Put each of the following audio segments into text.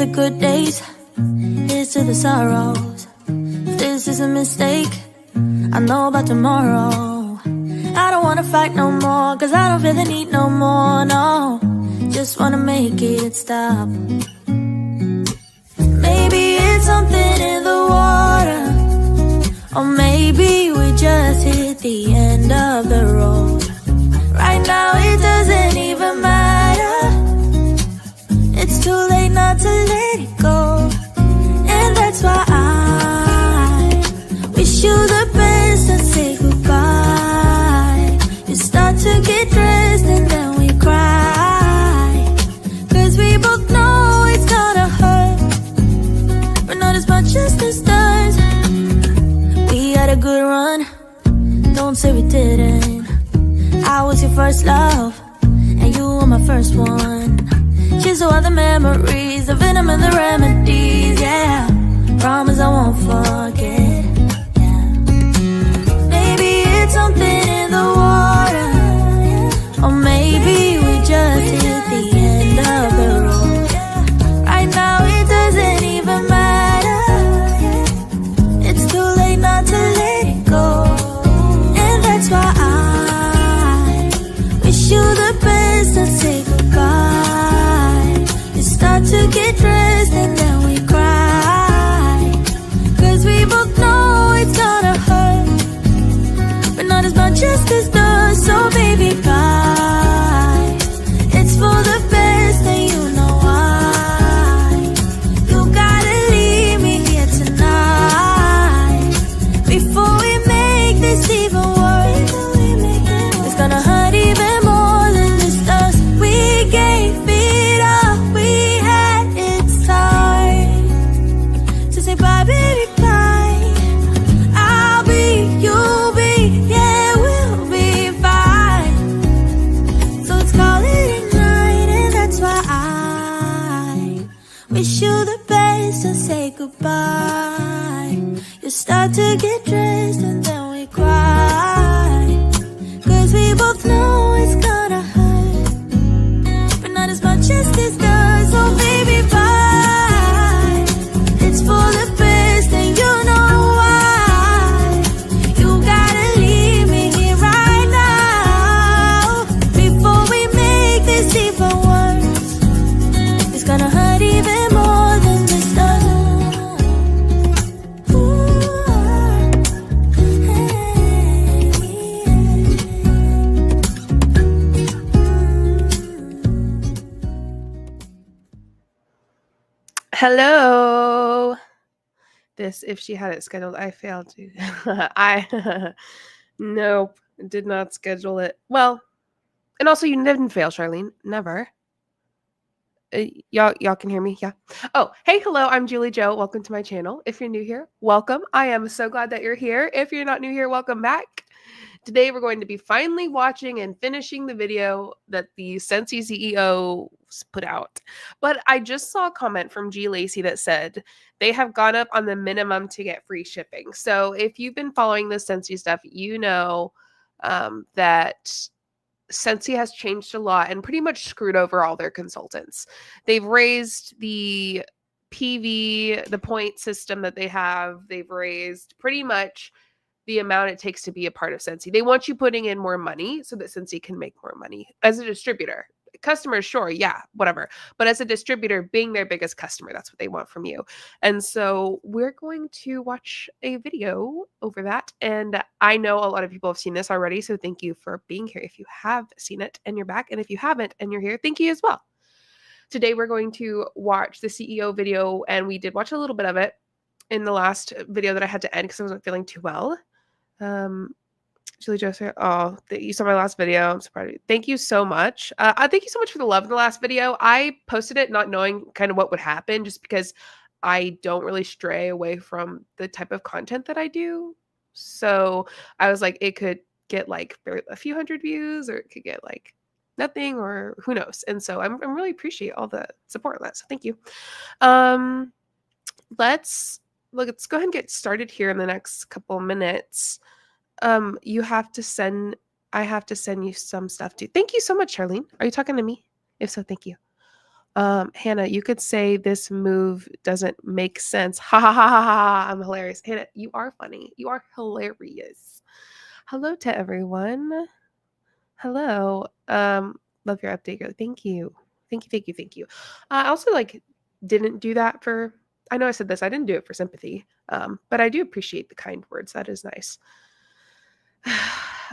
the good days, here's to the sorrows. If this is a mistake, I know about tomorrow. I don't wanna fight no more, cause I don't feel the need no more, no. Just wanna make it stop. Maybe it's something in the water, or maybe we just hit the end of the road. Right now it doesn't even matter. It's too late not to let it go. And that's why I wish you the best and say goodbye. You start to get dressed and then we cry, cause we both know it's gonna hurt, but not as much as this does. We had a good run, don't say we didn't. I was your first love, and you were my first one. Cheers to all the memories, the venom and the remedies, yeah. Promise I won't forget, yeah. Maybe it's something in the water, or maybe we just hit the end of the road. Right now it doesn't even matter. It's too late not to let it go. And that's why I wish you the best and say goodbye. You start to get dressed and then we cry, cause we both know it's gonna hurt, but not as much as this does. So baby, bye. It's for the best and you know why. You gotta leave me here tonight before we make this even worse. It's gonna hurt even more than this does. We gave it up, we had it's time to say bye, baby, bye. I'll be, you'll be, yeah, we'll be fine. So let's call it a night, and that's why I wish you the best and say goodbye. You start to get dressed and then we cry, cause we both know it's gonna hurt, but not as much as this does. So baby, bye. It's for the best and you know why. You gotta leave me here right now before we make this even worse. It's gonna hurt even more than this does. Hello. This, if she had it scheduled, I failed to. Nope, did not schedule it. Well, and also you didn't fail, Charlene. Never. Y'all can hear me? Yeah. Oh, hey, hello. I'm JulieJo. Welcome to my channel. If you're new here, welcome. I am so glad that you're here. If you're not new here, welcome back. Today, we're going to be finally watching and finishing the video that the Scentsy CEO put out. But I just saw a comment from G. Lacey that said they have gone up on the minimum to get free shipping. So if you've been following the Scentsy stuff, you know that Scentsy has changed a lot and pretty much screwed over all their consultants. They've raised the PV, the point system that they have. They've raised pretty much the amount it takes to be a part of Scentsy. They want you putting in more money so that Scentsy can make more money as a distributor. Customers, sure, yeah, whatever. But as a distributor, being their biggest customer, that's what they want from you. And so we're going to watch a video over that. And I know a lot of people have seen this already, so thank you for being here. If you have seen it and you're back, and if you haven't and you're here, thank you as well. Today, we're going to watch the CEO video, and we did watch a little bit of it in the last video that I had to end because I wasn't feeling too well. JulieJo, oh, you saw my last video. I'm so proud of you. Thank you so much. Thank you so much for the love in the last video. I posted it not knowing kind of what would happen, just because I don't really stray away from the type of content that I do. So I was like, it could get like a few hundred views, or it could get like nothing, or who knows. And so I'm really appreciate all the support on that. So thank you. Let's go ahead and get started here in the next couple minutes. I have to send you some stuff too. Thank you so much, Charlene. Are you talking to me? If so, thank you. Hannah, you could say this move doesn't make sense. Ha ha ha ha ha. I'm hilarious. Hannah, you are funny. You are hilarious. Hello to everyone. Hello. Love your update. Girl. Thank you. Thank you. Thank you. Thank you. I also didn't do that for, I know I said this, I didn't do it for sympathy. But I do appreciate the kind words. That is nice.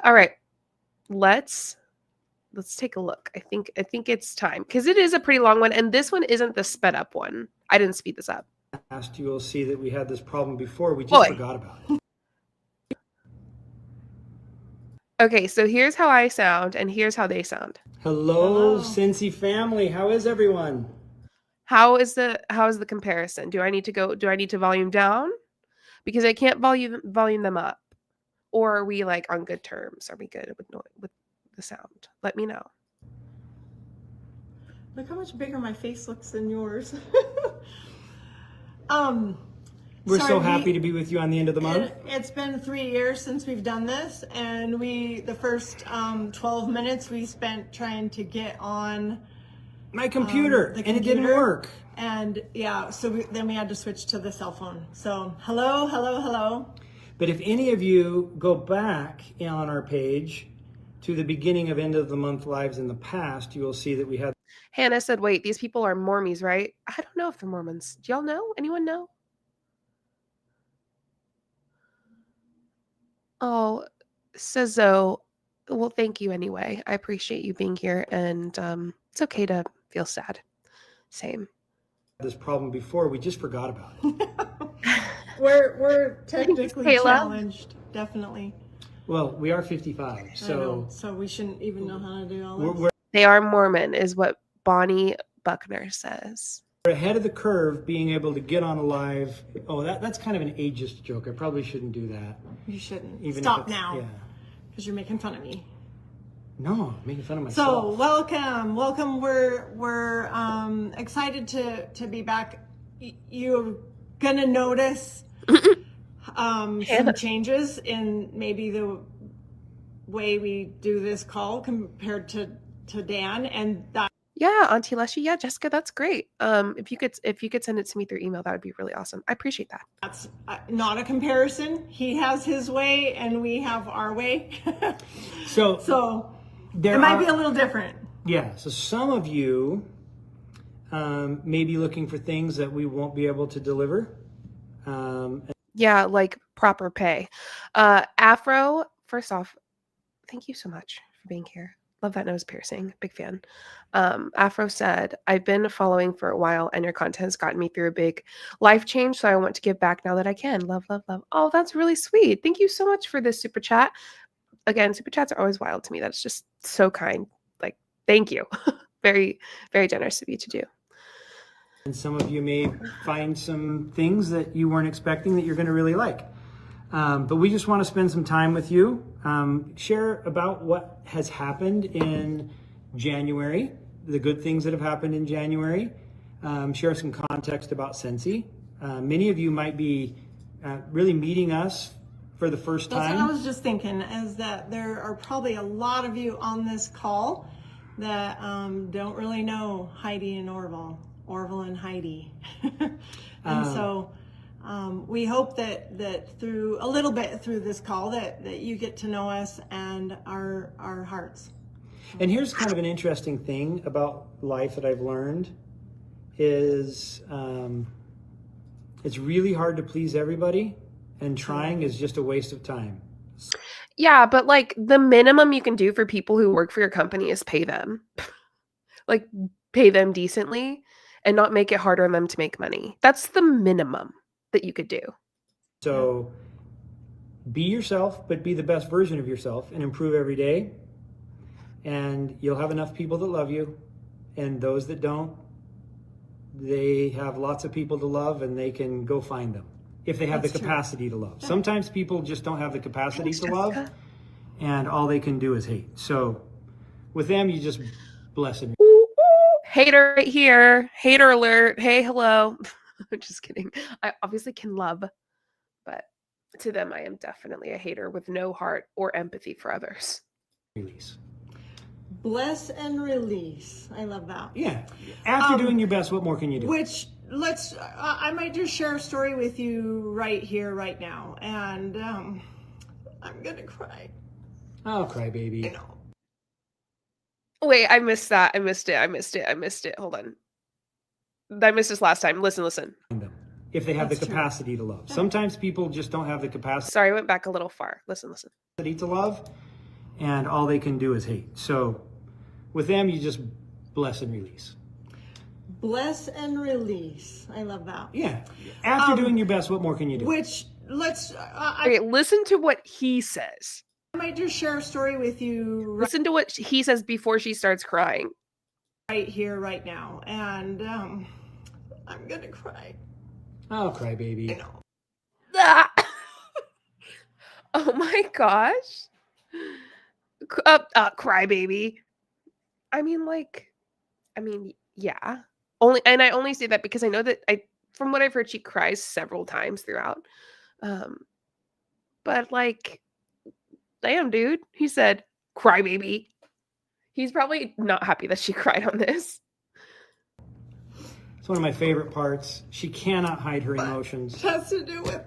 All right. Let's take a look. I think it's time because it is a pretty long one, and this one isn't the sped up one. I didn't speed this up. You will see that we had this problem before. We just forgot about it. Okay, so here's how I sound, and here's how they sound. Hello, Scentsy family. How is everyone? How is the comparison? Do I need to volume down? Because I can't volume them up. Or are we like on good terms? Are we good with the sound? Let me know. Look how much bigger my face looks than yours. We're so happy to be with you on the end of the month. It's been 3 years since we've done this, and the first 12 minutes we spent trying to get on my computer, and it didn't work. And yeah, so then we had to switch to the cell phone. So hello, hello, hello. But if any of you go back on our page to the beginning of end of the month lives in the past, you will see that we had. Hannah said, wait, these people are Mormons, right? I don't know if they're Mormons. Do y'all know? Anyone know? Oh, says Zoe. Well, thank you anyway. I appreciate you being here, and it's okay to feel sad. Same. This problem before, we just forgot about it. We're technically challenged, definitely. Well, we are 55, so we shouldn't even know how to do all this. They are Mormon, is what Bonnie Buckner says. We're ahead of the curve, being able to get on a live. Oh, that's kind of an ageist joke. I probably shouldn't do that. You shouldn't. Even Stop now. Yeah. Because you're making fun of me. No, I'm making fun of myself. So welcome. We're excited to be back. You're gonna notice some changes in maybe the way we do this call compared to Dan, and that. Yeah, Auntie Leshy. Yeah, Jessica, that's great. If you could send it to me through email, that would be really awesome. I appreciate that. That's not a comparison. He has his way, and we have our way. So it might be a little different. Yeah. So some of you may be looking for things that we won't be able to deliver. Yeah, like proper pay. Afro, first off, thank you so much for being here. Love that nose piercing. Big fan. Afro said, I've been following for a while and your content has gotten me through a big life change. So I want to give back now that I can. Love, love, love. Oh, that's really sweet. Thank you so much for this super chat. Again, super chats are always wild to me. That's just so kind. Like, thank you. Very, very generous of you to do. And some of you may find some things that you weren't expecting that you're going to really like. But we just want to spend some time with you, share about what has happened in January, the good things that have happened in January, share some context about Scentsy. Many of you might be really meeting us for the first time. That's what I was just thinking, is that there are probably a lot of you on this call that don't really know Heidi and Orville and Heidi. And so we hope that through a little bit through this call that you get to know us and our hearts. And here's kind of an interesting thing about life that I've learned is it's really hard to please everybody, and trying is just a waste of time. Yeah, but like the minimum you can do for people who work for your company is pay them. Like pay them decently and not make it harder on them to make money. That's the minimum that you could do. So be yourself, but be the best version of yourself and improve every day. And you'll have enough people that love you. And those that don't, they have lots of people to love and they can go find them if they have the capacity to love. Sometimes people just don't have the capacity to love, and all they can do is hate. So with them, you just bless them. Hater right here. Hater alert. Hey, hello. Just kidding. I obviously can love, but to them, I am definitely a hater with no heart or empathy for others. Release. Bless and release. I love that. Yeah. After doing your best, what more can you do? Which I might just share a story with you right here, right now, and I'm gonna cry. Oh, cry baby. You know. Wait, I missed that. I missed it. Hold on. I missed this last time. Listen. If they have That's the true. capacity to love. Sometimes people just don't have the capacity Sorry, I went back a little far. Listen. to love, and all they can do is hate. So with them, you just bless and release. Bless and release. I love that. Yeah. After doing your best, what more can you do? Which Okay, listen to what he says. I might just share a story with you Listen to what he says before she starts crying. right here, right now, and I'm gonna cry. Oh, cry baby. You know. Ah! Oh my gosh. Crybaby. I mean, yeah. I only say that because I know that from what I've heard, she cries several times throughout. But like, damn, dude, he said, crybaby. He's probably not happy that she cried on this. It's one of my favorite parts. She cannot hide her emotions. It has to do with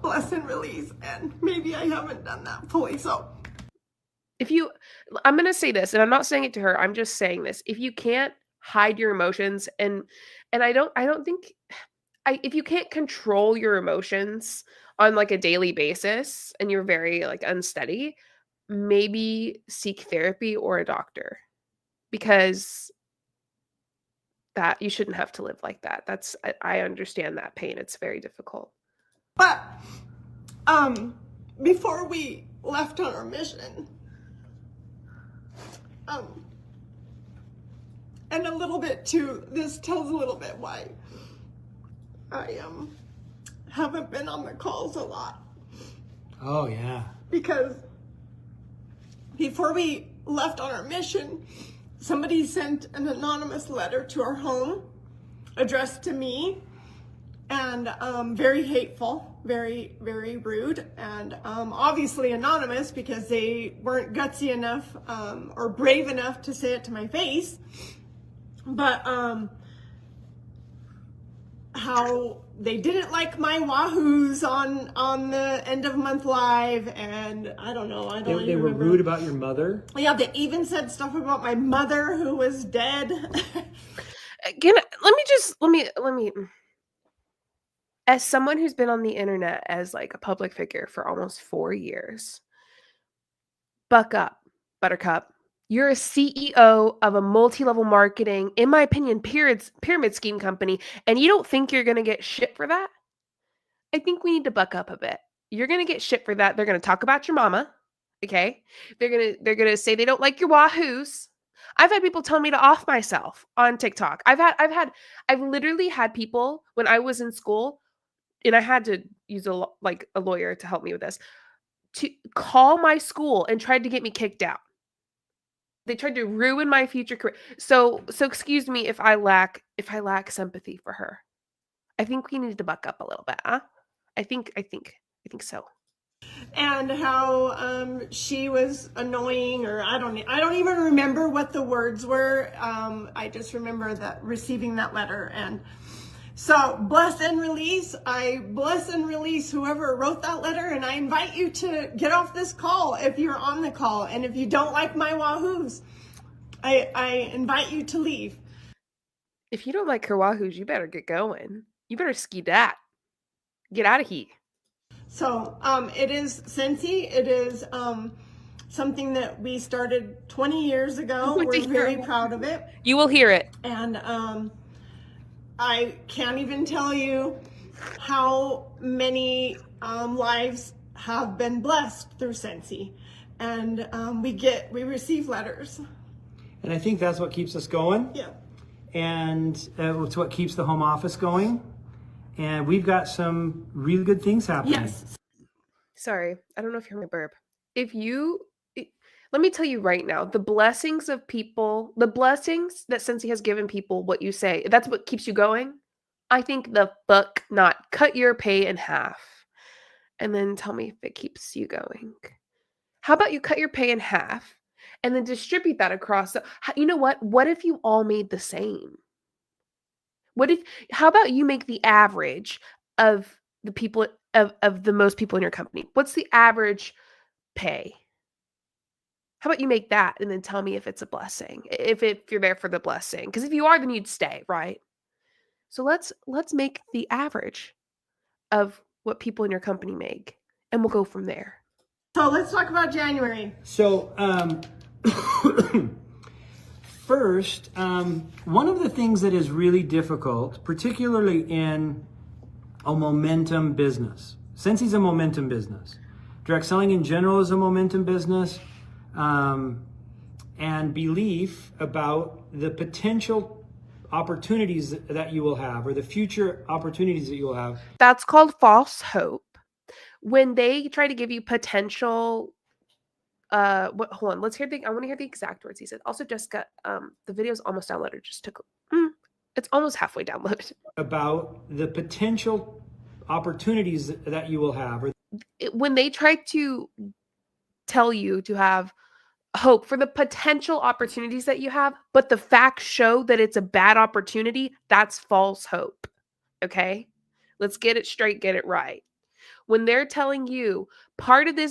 bless and release, and maybe I haven't done that fully. So I'm gonna say this, and I'm not saying it to her, I'm just saying this. If you can't hide your emotions, and I don't think if you can't control your emotions on like a daily basis and you're very like unsteady, maybe seek therapy or a doctor, because that you shouldn't have to live like that. I understand that pain. It's very difficult. But before we left on our mission, and a little bit too, this tells a little bit why I haven't been on the calls a lot. Oh, yeah. Because before we left on our mission, somebody sent an anonymous letter to our home addressed to me, and very hateful, very, very rude, and obviously anonymous because they weren't gutsy enough or brave enough to say it to my face. But how they didn't like my wahoos on the end of month live, and I don't know. They were rude about your mother. Yeah, they even said stuff about my mother who was dead. Again, let me. As someone who's been on the internet as like a public figure for almost 4 years, buck up, Buttercup. You're a CEO of a multi-level marketing, in my opinion, pyramid scheme company, and you don't think you're going to get shit for that? I think we need to buck up a bit. You're going to get shit for that. They're going to talk about your mama, okay? They're going to say they don't like your wahoos. I've had people tell me to off myself on TikTok. I've literally had people when I was in school, and I had to use a lawyer to help me with this, to call my school and tried to get me kicked out. They tried to ruin my future career. So excuse me if I lack sympathy for her. I think we need to buck up a little bit, huh? I think so. And how she was annoying, or I don't even remember what the words were. I just remember that receiving that letter. And so bless and release. I bless and release whoever wrote that letter, and I invite you to get off this call if you're on the call. And if you don't like my wahoos, I invite you to leave. If you don't like her wahoos, you better get going. You better ski that. Get out of here. So it is Scentsy. It is something that we started 20 years ago. We're very proud of it. You will hear it. And I can't even tell you how many lives have been blessed through Scentsy. And we receive letters. And I think that's what keeps us going. Yeah. And it's what keeps the home office going. And we've got some really good things happening. Yes. Sorry, I don't know if you heard my burp. Let me tell you right now, the blessings of people, the blessings that Scentsy has given people, what you say, that's what keeps you going. I think the fuck not. Cut your pay in half and then tell me if it keeps you going. How about you cut your pay in half and then distribute that across. You know what? What if you all made the same? How about you make the average of the people of the most people in your company? What's the average pay? How about you make that and then tell me if it's a blessing, if you're there for the blessing? Because if you are, then you'd stay, right? So let's make the average of what people in your company make, and we'll go from there. So let's talk about January. So, first, one of the things that is really difficult, particularly in a momentum business, Scentsy's a momentum business. Direct selling in general is a momentum business, and belief about the potential opportunities that you will have, or the future opportunities that you will have. That's called false hope. When they try to give you potential, hold on, I want to hear the exact words he said. Also, Jessica, the video's almost downloaded. Just took, it's almost halfway downloaded. About the potential opportunities that you will have. When they try to tell you to have hope for the potential opportunities that you have, but the facts show that it's a bad opportunity, that's false hope. Okay? Let's get it straight, get it right. When they're telling you part of the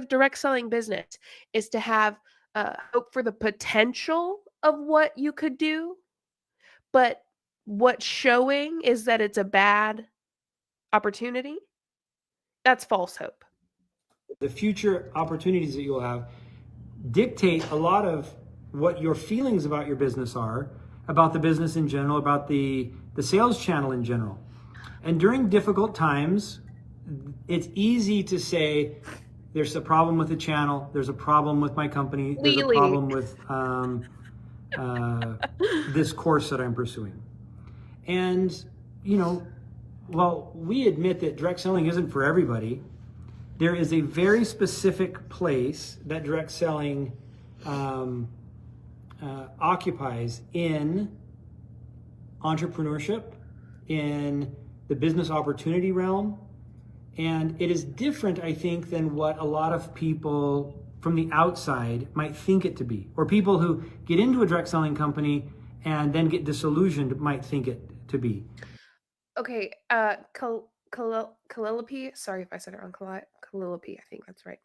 direct selling business is to have hope for the potential of what you could do, but what's showing is that it's a bad opportunity, that's false hope. The future opportunities that you will have dictate a lot of what your feelings about your business are, about the business in general, about the sales channel in general. And during difficult times, it's easy to say, there's a problem with the channel, there's a problem with my company, there's a problem with this course that I'm pursuing. And, while we admit that direct selling isn't for everybody, there is a very specific place that direct selling occupies in entrepreneurship, in the business opportunity realm. And it is different, I think, than what a lot of people from the outside might think it to be. Or people who get into a direct selling company and then get disillusioned might think it to be. Okay, Calliope, sorry if I said it wrong, Calliope, I think that's right.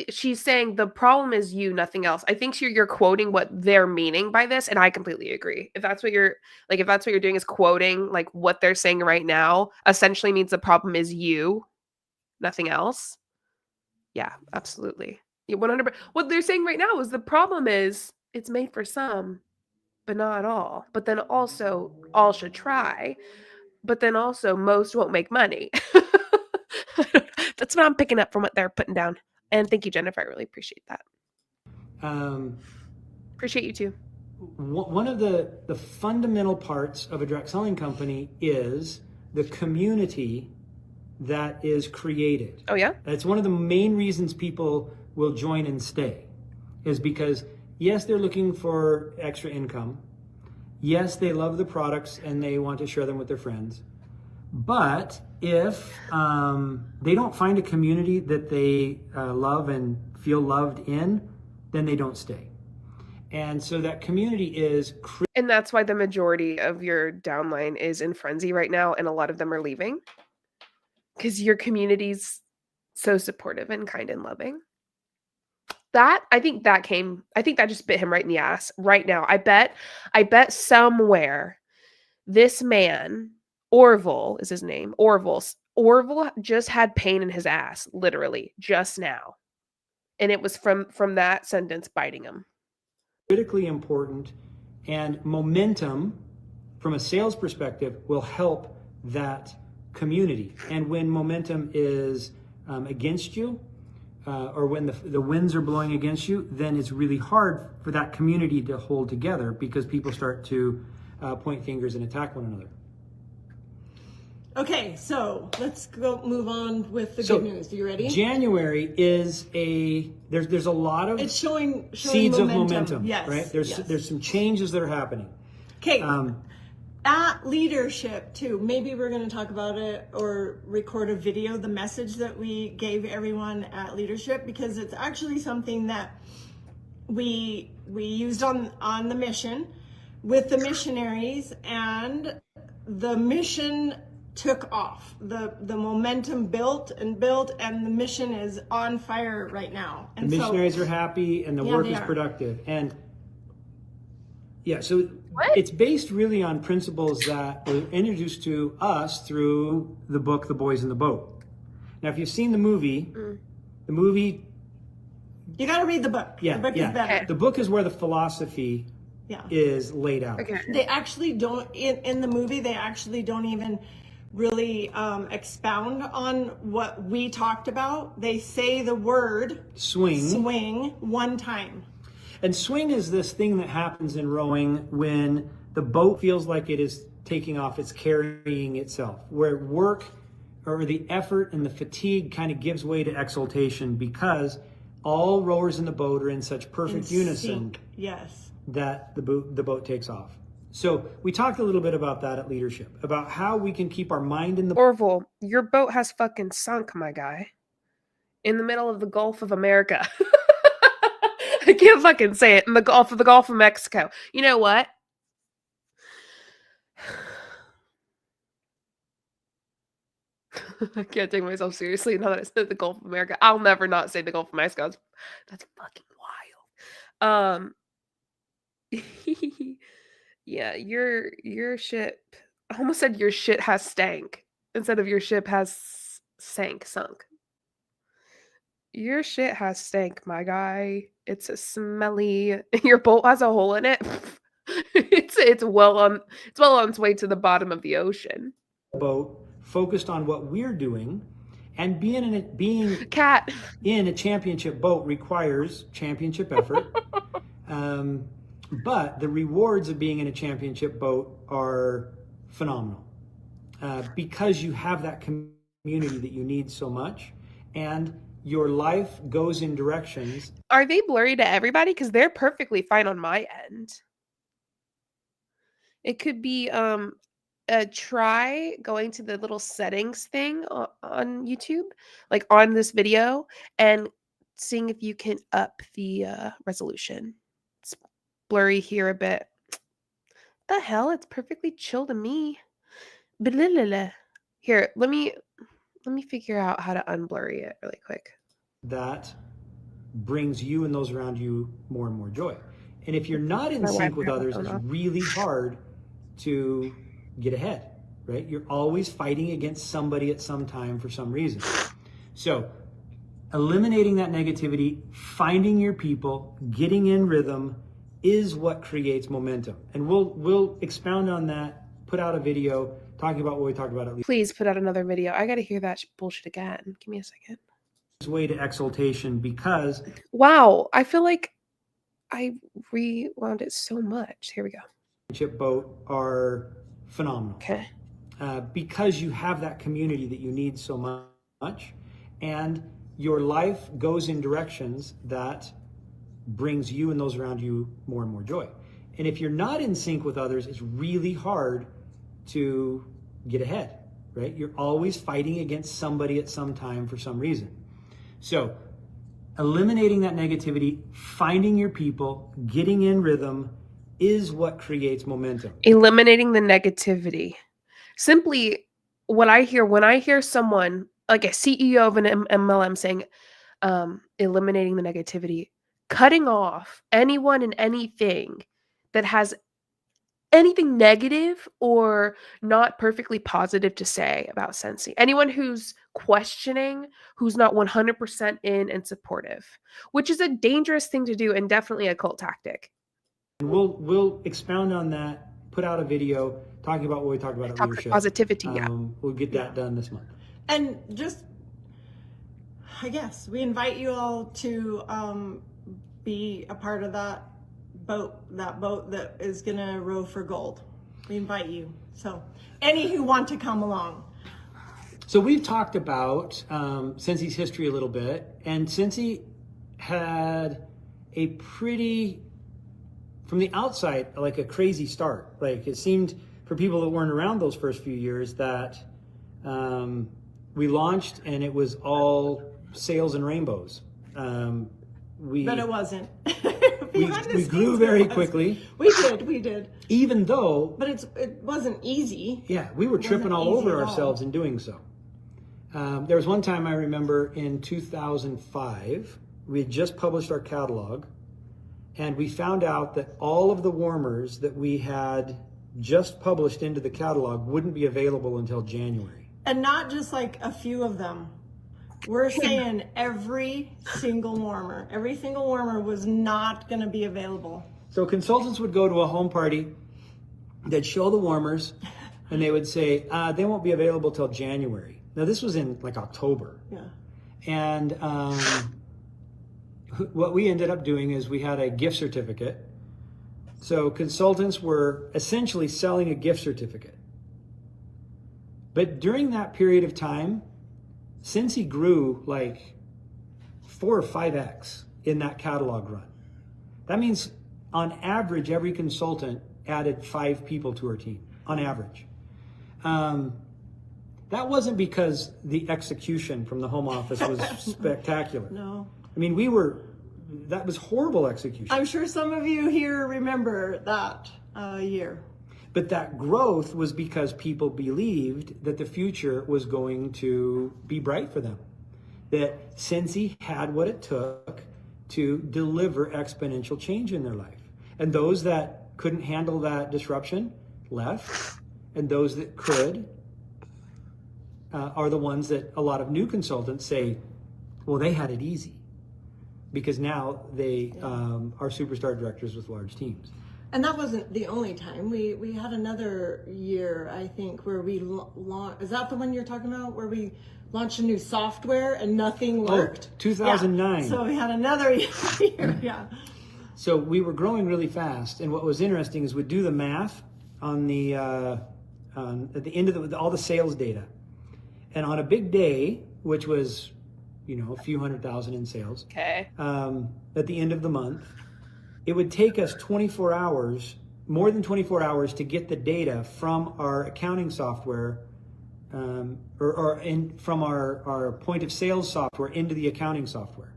She's saying the problem is you, nothing else. I think you're quoting what they're meaning by this, and I completely agree. If that's what you're doing is quoting like what they're saying right now, essentially means the problem is you, nothing else. Yeah, absolutely. Yeah, 100%. What they're saying right now is the problem is it's made for some, but not all. But then also all should try. But then also most won't make money. That's what I'm picking up from what they're putting down. And thank you, Jennifer. I really appreciate that. Appreciate you too. One of the fundamental parts of a direct selling company is the community that is created. Oh, yeah? That's one of the main reasons people will join and stay, is because, yes, they're looking for extra income. Yes, they love the products and they want to share them with their friends. But if they don't find a community that they love and feel loved in, then they don't stay. And so that community is... And that's why the majority of your downline is in frenzy right now, and a lot of them are leaving. Because your community's so supportive and kind and loving. I think that just bit him right in the ass right now. I bet somewhere this man, Orville is his name, Orville just had pain in his ass, literally, just now. And it was from that sentence biting him. Critically important, and momentum from a sales perspective will help that community. And when momentum is against you, or when the winds are blowing against you, then it's really hard for that community to hold together, because people start to point fingers and attack one another. Okay, so let's move on with the good news. Are you ready? January is there's a lot of it's showing seeds momentum. of momentum. Yes, right? There's some changes that are happening. Okay. At leadership too. Maybe we're going to talk about it or record a video, the message that we gave everyone at leadership, because it's actually something that we used on the mission with the missionaries, and the mission took off. The momentum built, and the mission is on fire right now. And the missionaries are happy, and the work is productive. And yeah, so it's based really on principles that were introduced to us through the book, The Boys in the Boat. Now, if you've seen the movie, you got to read the book. Yeah, the book is better. The book is where the philosophy is laid out. Okay. They actually don't, in the movie, they actually don't even really expound on what we talked about. They say the word swing one time. And swing is this thing that happens in rowing when the boat feels like it is taking off, it's carrying itself, where work or the effort and the fatigue kind of gives way to exaltation, because all rowers in the boat are in such perfect unison that the boat takes off. So we talked a little bit about that at leadership, about how we can keep our mind in the... Orville, your boat has fucking sunk, my guy. In the middle of the Gulf of America. I can't fucking say it. In the Gulf of Mexico. You know what? I can't take myself seriously now that I said the Gulf of America. I'll never not say the Gulf of Mexico. That's fucking wild. Yeah, your ship. I almost said your shit has stank instead of your ship has sunk. Your shit has stank, my guy. It's a smelly. Your boat has a hole in it. It's well on its way to the bottom of the ocean. Boat focused on what we're doing, and being in a championship boat requires championship effort. But the rewards of being in a championship boat are phenomenal, because you have that community that you need so much, and your life goes in directions. Are they blurry to everybody? Because they're perfectly fine on my end. It could be try going to the little settings thing on YouTube, like on this video, and seeing if you can up the resolution. It's blurry here a bit. The hell? It's perfectly chill to me. Here, let me figure out how to unblurry it really quick. That brings you and those around you more and more joy. And if you're not in sync with others, it's really hard to get ahead, right? You're always fighting against somebody at some time for some reason. So eliminating that negativity, finding your people, getting in rhythm is what creates momentum. And we'll expound on that, put out a video talking about what we talked about at least. Please put out another video. I got to hear that bullshit again. Give me a second. Way to exaltation, because wow, I feel like I rewound it so much. Here we go. Championship boat are phenomenal. Okay. Because you have that community that you need so much, and your life goes in directions that brings you and those around you more and more joy. And if you're not in sync with others, it's really hard to get ahead, right? You're always fighting against somebody at some time for some reason. So eliminating that negativity, finding your people, getting in rhythm is what creates momentum. Eliminating the negativity. Simply, what I hear when I hear someone like a CEO of an MLM saying, eliminating the negativity, cutting off anyone and anything that has anything negative or not perfectly positive to say about Scentsy. Anyone who's questioning, who's not 100% in and supportive, which is a dangerous thing to do and definitely a cult tactic. We'll expound on that, put out a video talking about what we talked about at leadership. Positivity, yeah. We'll get that done this month. And just, I guess, we invite you all to be a part of that boat that is gonna row for gold. We invite you. So any who want to come along. So we've talked about Scentsy's history a little bit, and Scentsy had a pretty, from the outside, like a crazy start. Like it seemed for people that weren't around those first few years, that we launched and it was all sales and rainbows. But it wasn't. We grew very quickly. We did. Even though... But it wasn't easy. Yeah, we were tripping all over ourselves in doing so. There was one time I remember in 2005, we had just published our catalog, and we found out that all of the warmers that we had just published into the catalog wouldn't be available until January. And not just like a few of them. We're saying every single warmer was not going to be available. So consultants would go to a home party, they'd show the warmers, and they would say, they won't be available till January. Now this was in like October. Yeah. And what we ended up doing is we had a gift certificate. So consultants were essentially selling a gift certificate. But during that period of time, Scentsy grew like 4 or 5x in that catalog run. That means on average, every consultant added 5 people to her team, on average. That wasn't because the execution from the home office was spectacular. No. I mean, that was horrible execution. I'm sure some of you here remember that year. But that growth was because people believed that the future was going to be bright for them. That Scentsy had what it took to deliver exponential change in their life. And those that couldn't handle that disruption left. And those that could are the ones that a lot of new consultants say, well, they had it easy. Because now they are superstar directors with large teams. And that wasn't the only time. We had another year, I think, where we launched. Is that the one you're talking about? Where we launched a new software and nothing worked? 2009. Yeah. So we had another year. Yeah. So we were growing really fast. And what was interesting is we'd do the math on the at the end of all the sales data. And on a big day, which was, a few 100,000 in sales. Okay. At the end of the month, it would take us 24 hours, more than 24 hours, to get the data from our accounting software from our point of sales software into the accounting software.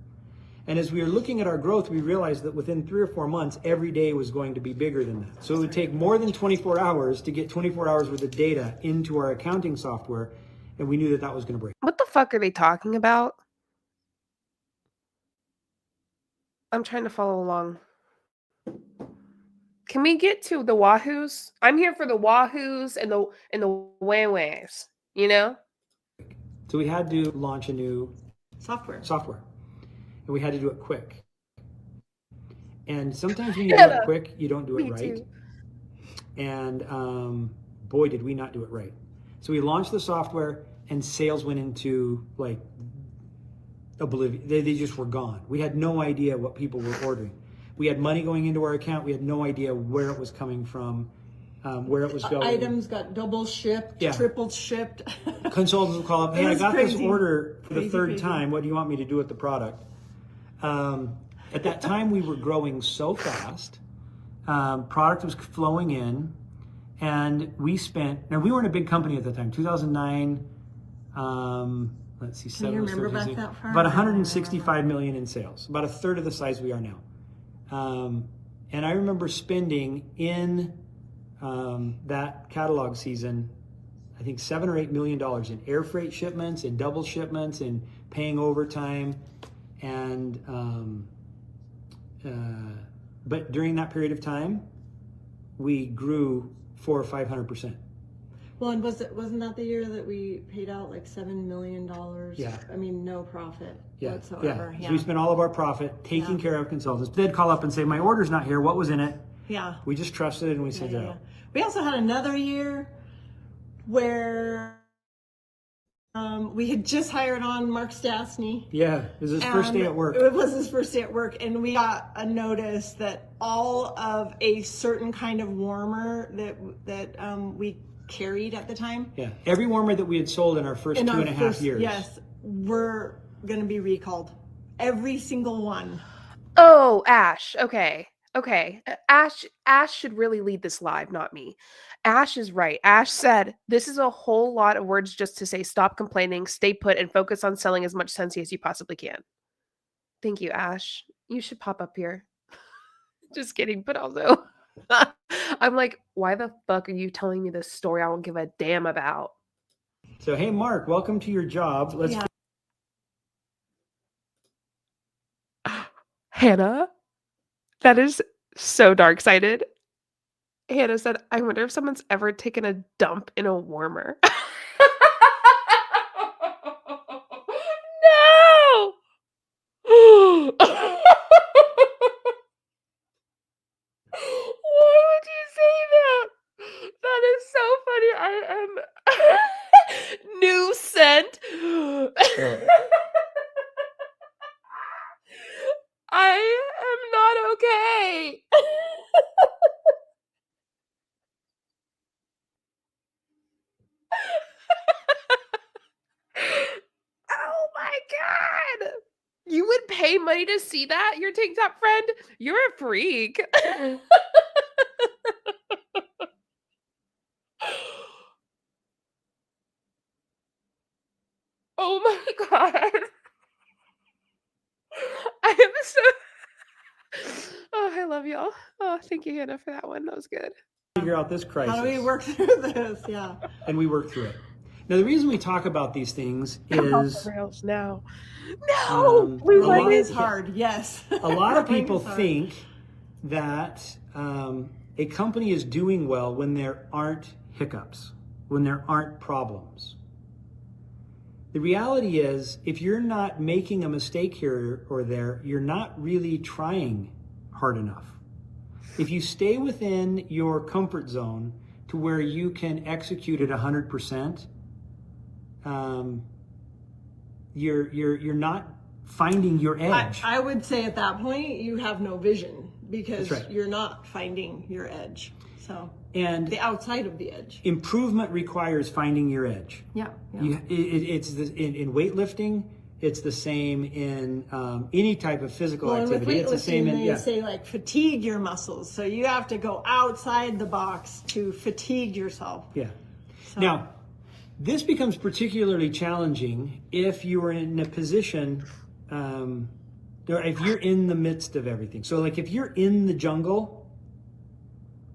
And as we were looking at our growth, we realized that within 3 or 4 months, every day was going to be bigger than that. So it would take more than 24 hours to get 24 hours worth of data into our accounting software. And we knew that was going to break. What the fuck are they talking about? I'm trying to follow along. Can we get to the wahoos? I'm here for the wahoos and the wah-wahs, So we had to launch a new Software. And we had to do it quick. And sometimes when you do it quick, you don't do it right. Too. And boy, did we not do it right. So we launched the software and sales went into like oblivion. They just were gone. We had no idea what people were ordering. We had money going into our account. We had no idea where it was coming from, where it was going. Items got double shipped, triple shipped. Consultants would call up, hey, I got crazy. this order for the third time. What do you want me to do with the product? At that time, we were growing so fast. Product was flowing in. And we we weren't a big company at the time. 2009, let's see, Can you remember back that far? About 165 million in sales, about a third of the size we are now. And I remember spending in that catalog season, I think $7 or $8 million in air freight shipments, in double shipments, in paying overtime, and but during that period of time, we grew 400 or 500%. Well, and wasn't that the year that we paid out like $7 million? Yeah. I mean, no profit whatsoever. Yeah. So we spent all of our profit taking care of consultants. They'd call up and say, my order's not here. What was in it? Yeah. We just trusted it and we sent it out. We also had another year where we had just hired on Mark Stastny. Yeah, it was his first day at work. It was his first day at work, and we got a notice that all of a certain kind of warmer that we carried at the time. Yeah, every warmer that we had sold in our first 2.5 years. Yes, were going to be recalled. Every single one. Oh, Ash. Okay. Okay, Ash should really lead this live, not me. Ash is right. Ash said, this is a whole lot of words just to say stop complaining, stay put, and focus on selling as much Scentsy as you possibly can. Thank you, Ash. You should pop up here. Just kidding, but also, I'm like, why the fuck are you telling me this story I don't give a damn about? So, hey, Mark, welcome to your job. Let's. Yeah. Hannah? That is so dark-sided. Hannah said, I wonder if someone's ever taken a dump in a warmer. No! Why would you say that? That is so funny. I am new scent. I am not okay. Oh my god! You would pay money to see that, your TikTok friend? You're a freak. Oh my god. I am so. Oh, I love y'all. Oh, thank you, Hannah, for that one. That was good. Figure out this crisis. How do we work through this? Yeah. And we work through it. Now, the reason we talk about these things I'm off is the rails now. No, a lot- It is hard. Yes. a lot of Growing people is hard. think that a company is doing well when there aren't hiccups, when there aren't problems. The reality is, if you're not making a mistake here or there, you're not really trying hard enough. If you stay within your comfort zone to where you can execute at 100%, you're not finding your edge. I would say at that point you have no vision because That's right. you're not finding your edge. So And the outside of the edge. improvement requires finding your edge. Yeah. It's in weightlifting. It's the same in any type of physical Well, and with activity. It's the same weightlifting, in they say like fatigue your muscles. So you have to go outside the box to fatigue yourself. yeah. Now, this becomes particularly challenging if you are in a position, or if you're in the midst of everything. So, like if you're in the jungle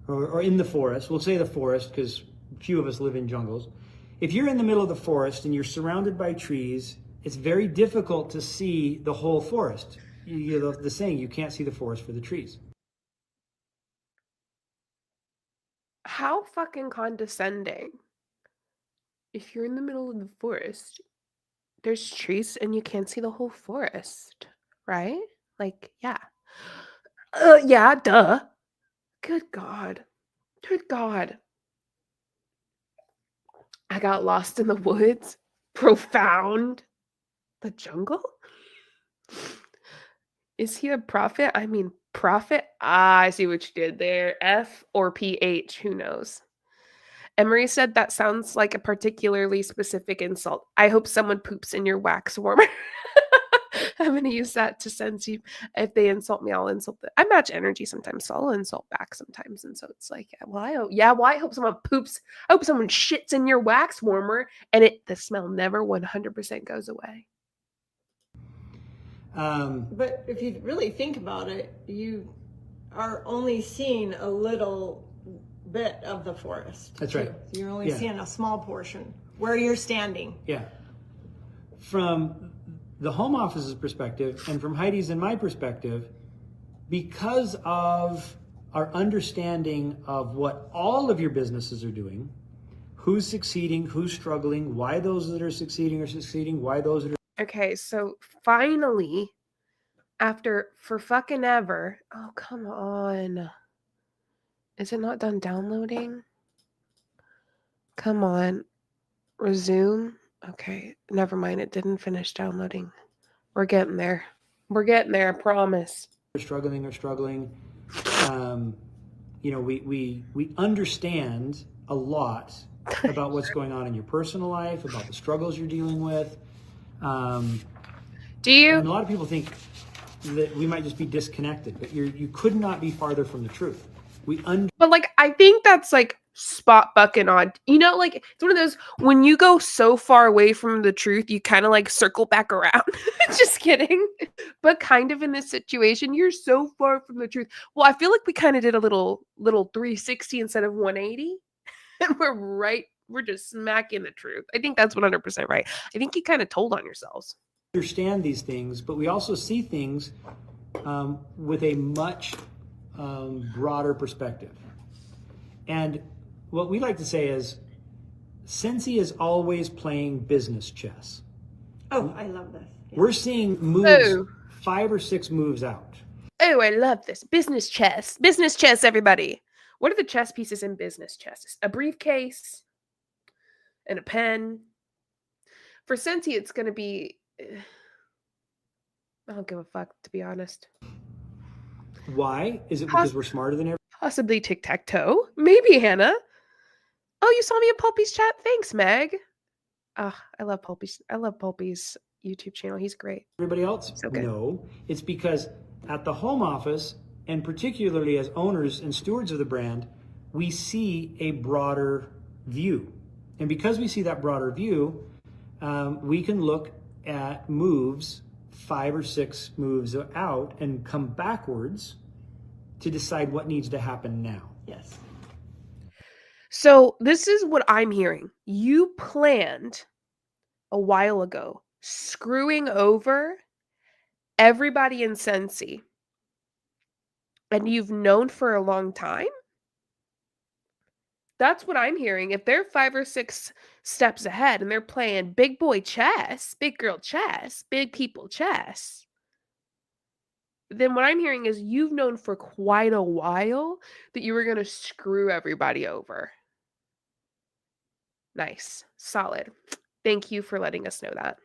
or in the forest, we'll say the forest because few of us live in jungles. If you're in the middle of the forest and you're surrounded by trees, it's very difficult to see the whole forest. You know the saying, you can't see the forest for the trees. How fucking condescending. If you're in the middle of the forest, there's trees and you can't see the whole forest, right? Like, yeah. Yeah, duh. Good God. Good God. I got lost in the woods. Profound. The jungle? Is he a prophet? I mean, prophet? Ah, I see what you did there. F or PH, who knows? Emery said that sounds like a particularly specific insult. I hope someone poops in your wax warmer. I'm going to use that to sense you. If they insult me, I'll insult them. I match energy sometimes, so I'll insult back sometimes. And so it's like, well, I hope someone poops. I hope someone shits in your wax warmer and the smell never 100% goes away. But if you really think about it, you are only seeing a little bit of the forest. That's right. So you're only Yeah. seeing a small portion where you're standing. Yeah. From the home office's perspective and from Heidi's and my perspective, because of our understanding of what all of your businesses are doing, who's succeeding, who's struggling, why those that are succeeding, why those that are... Okay, so finally, after for fucking ever, oh, come on. Is it not done downloading? Come on. Resume. Okay, never mind. It didn't finish downloading. We're getting there. We're getting there, I promise. struggling. You know, we understand a lot about what's going on in your personal life, about the struggles you're dealing with. Do you? And a lot of people think that we might just be disconnected, but you could not be farther from the truth. But like, I think that's like spot bucking on, you know, like it's one of those when you go so far away from the truth, you kind of like circle back around. Just kidding. But kind of in this situation, you're so far from the truth. Well, I feel like we kind of did a little 360 instead of 180. And we're just smacking the truth. I think that's 100% right. I think you kind of told on yourselves. Understand these things, but we also see things with a much broader perspective. And what we like to say is Scentsy is always playing business chess. Oh, I love this. Yeah. We're seeing moves, 5 or 6 moves out. Oh, I love this. Business chess. Business chess, everybody. What are the chess pieces in business chess? A briefcase and a pen. For Scentsy, it's going to be... I don't give a fuck, to be honest. Why? Is it because we're smarter than everyone? Possibly tic-tac-toe. Maybe, Hannah. Oh, you saw me in Pulpy's chat? Thanks, Meg. I love Pulpy's YouTube channel. He's great. Everybody else? So good. No. It's because at the home office, and particularly as owners and stewards of the brand, we see a broader view. And because we see that broader view, we can look at moves 5 or 6 moves out and come backwards to decide what needs to happen now. Yes. So this is what I'm hearing. You planned a while ago screwing over everybody in Scentsy, and you've known for a long time. That's what I'm hearing. If they're 5 or 6 steps ahead and they're playing big boy chess, big girl chess, big people chess, then what I'm hearing is you've known for quite a while that you were going to screw everybody over. Nice. Solid. Thank you for letting us know that.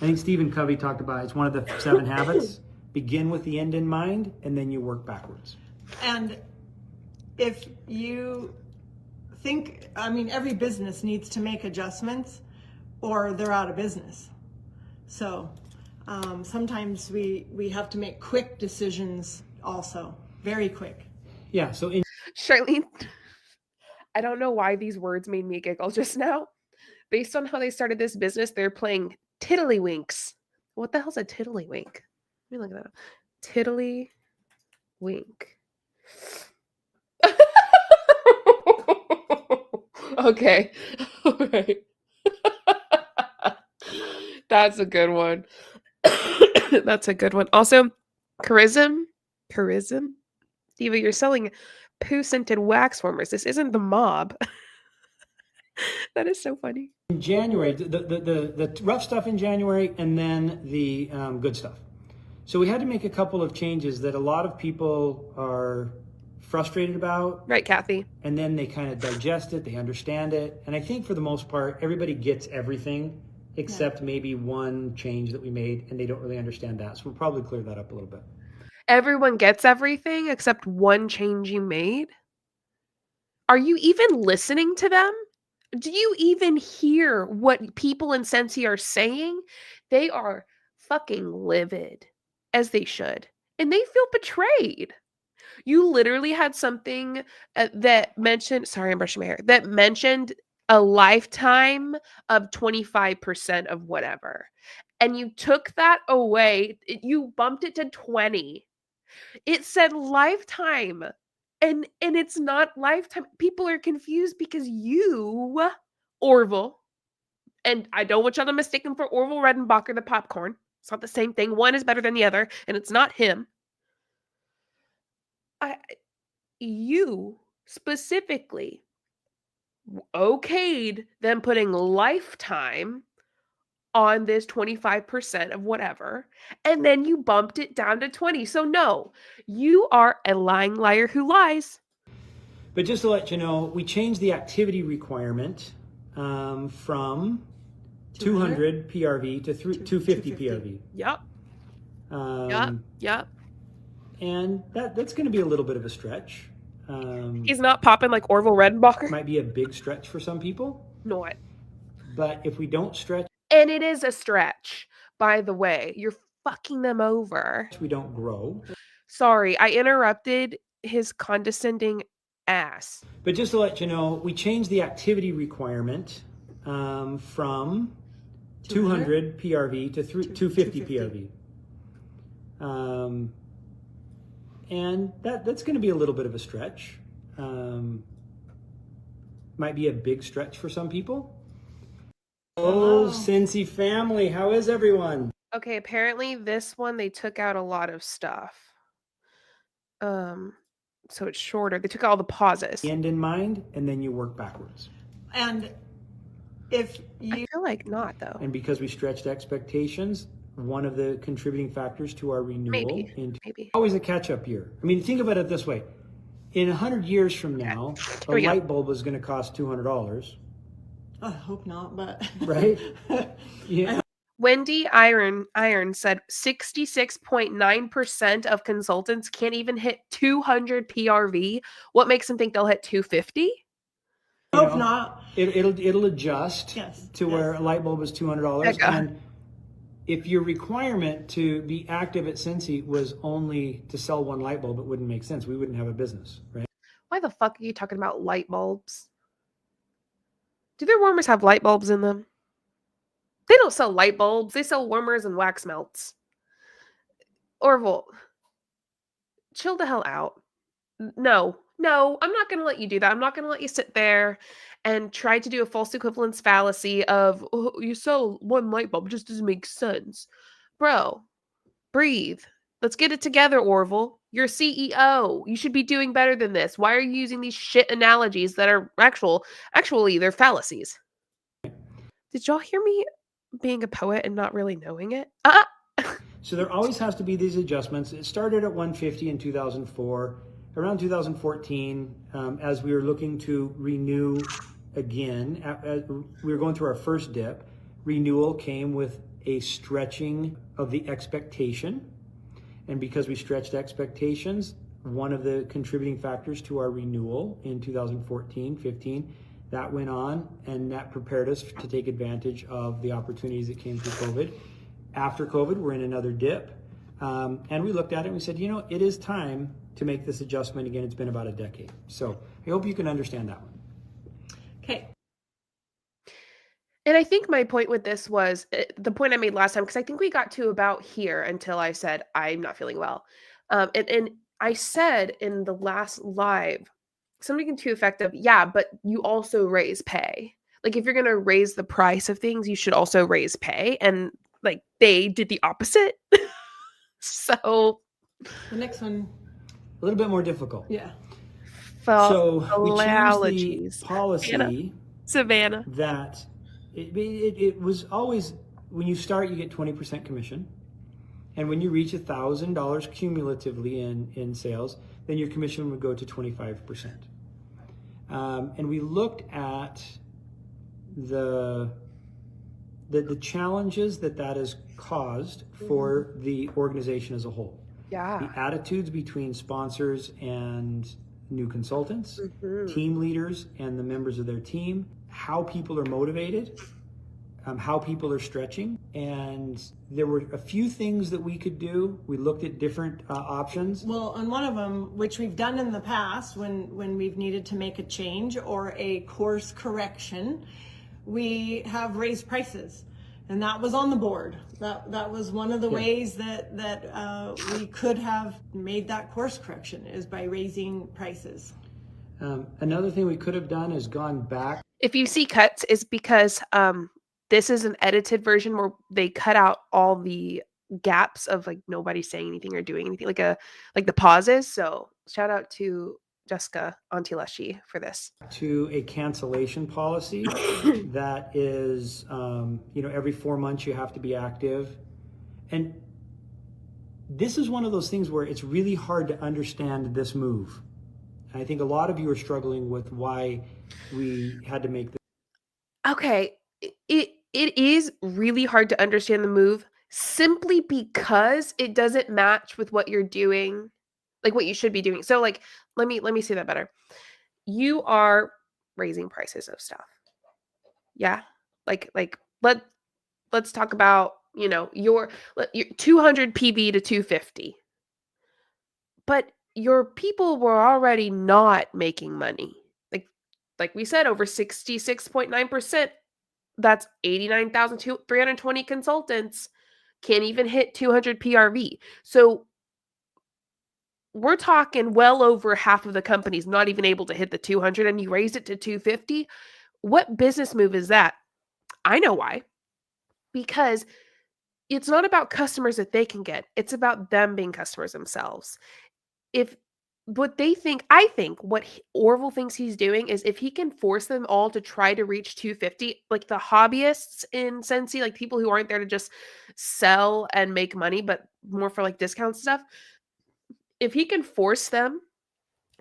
I think Stephen Covey talked about it's one of the 7 habits. Begin with the end in mind, and then you work backwards. And if you think, I mean, every business needs to make adjustments or they're out of business. So sometimes we have to make quick decisions also, very quick. Yeah, so Charlene, I don't know why these words made me giggle just now. Based on how they started this business, they're playing tiddlywinks. What the hell's a tiddlywink? Let me look that up. Tiddlywink. Okay. All right. That's a good one. That's a good one. Also, charism. Diva, you're selling poo-scented wax warmers. This isn't the mob. That is so funny. in January, the rough stuff in January, and then the good stuff. So we had to make a couple of changes that a lot of people are frustrated about. Right, Kathy. And then they kind of digest it, they understand it. And I think for the most part, everybody gets everything except maybe one change that we made, and they don't really understand that. So we'll probably clear that up a little bit. Everyone gets everything except one change you made? Are you even listening to them? Do you even hear what people in Scentsy are saying? They are fucking livid, as they should. And they feel betrayed. You literally had something that mentioned, sorry, I'm brushing my hair, that mentioned a lifetime of 25% of whatever. And you took that away. You bumped it to 20. It said lifetime. And it's not lifetime. People are confused because you, Orville, and I don't want y'all to mistake him for Orville Redenbacher, the popcorn. It's not the same thing. One is better than the other, and it's not him. You specifically okayed them putting lifetime on this 25% of whatever, and then you bumped it down to 20. So no, you are a lying liar who lies. But just to let you know, we changed the activity requirement from 200 PRV to 250 PRV. Yep. Yep. And that's going to be a little bit of a stretch. He's not popping like Orville Redenbacher. Might be a big stretch for some people. Not. But if we don't stretch. And it is a stretch, by the way. You're fucking them over. We don't grow. Sorry, I interrupted his condescending ass. But just to let you know, we changed the activity requirement from 200 PRV to 250 PRV. And that's going to be a little bit of a stretch. Might be a big stretch for some people. Oh, Scentsy family, how is everyone? Okay, apparently this one they took out a lot of stuff. So it's shorter. They took out all the pauses. End in mind, and then you work backwards. And if I you feel like not though. And because we stretched expectations, one of the contributing factors to our renewal Maybe. always a catch-up year. I mean, think about it this way. In 100 years from now, a light bulb is going to cost $200. I hope not, but Right? Yeah. Wendy Iron said 66.9% of consultants can't even hit 200 PRV. What makes them think they'll hit 250? hope not. It'll adjust to where a light bulb is $200. And if your requirement to be active at Scentsy was only to sell one light bulb, it wouldn't make sense. We wouldn't have a business, right? Why the fuck are you talking about light bulbs? Do their warmers have light bulbs in them? They don't sell light bulbs. They sell warmers and wax melts. Orville, chill the hell out. No, I'm not going to let you do that. I'm not going to let you sit there and try to do a false equivalence fallacy of, oh, you sell one light bulb. It just doesn't make sense. Bro, breathe. Let's get it together, Orville. You're CEO. You should be doing better than this. Why are you using these shit analogies that are actually they're fallacies? Did y'all hear me being a poet and not really knowing it? So there always has to be these adjustments. It started at 150 in 2004. Around 2014, as we were looking to renew again, we were going through our first dip. Renewal came with a stretching of the expectation. And because we stretched expectations, one of the contributing factors to our renewal in 2014, 15, that went on, and that prepared us to take advantage of the opportunities that came through COVID. After COVID, we're in another dip. And we looked at it and we said, it is time to make this adjustment again. It's been about a decade. So I hope you can understand that one. Okay. And I think my point with this was the point I made last time, because I think we got to about here until I said, I'm not feeling well. And I said in the last live, something to the effect of, yeah, but you also raise pay. Like if you're going to raise the price of things, you should also raise pay. And like they did the opposite. So The next one. A little bit more difficult. Yeah. So we changed the policy Savannah. that it was always, when you start, you get 20% commission. And when you reach $1,000 cumulatively in sales, then your commission would go to 25%. And we looked at the challenges that has caused for the organization as a whole. Yeah. The attitudes between sponsors and new consultants, team leaders and the members of their team, how people are motivated, how people are stretching. And there were a few things that we could do. We looked at different options. Well, and one of them, which we've done in the past when we've needed to make a change or a course correction, we have raised prices. And that was on the board. That was one of the ways that we could have made that course correction, is by raising prices. Another thing we could have done is gone back. If you see cuts, it's because this is an edited version where they cut out all the gaps of like nobody saying anything or doing anything, like the pauses. So shout out to Jessica Antileshi for this. To a cancellation policy that is, every 4 months you have to be active. And this is one of those things where it's really hard to understand this move. I think a lot of you are struggling with why we had to make this. Okay, it is really hard to understand the move simply because it doesn't match with what you're doing, like what you should be doing. So like, let me say that better. You are raising prices of stuff. Yeah. Like let's talk about, your 200 PV to 250. But your people were already not making money. Like we said, over 66.9%, that's 89,320 consultants can't even hit 200 PRV. So we're talking well over half of the companies not even able to hit the 200, and you raised it to 250. What business move is that? I know why. Because it's not about customers that they can get. It's about them being customers themselves. If what they think, I think what Orville thinks he's doing is if he can force them all to try to reach 250, like the hobbyists in Scentsy, like people who aren't there to just sell and make money, but more for like discounts and stuff. If he can force them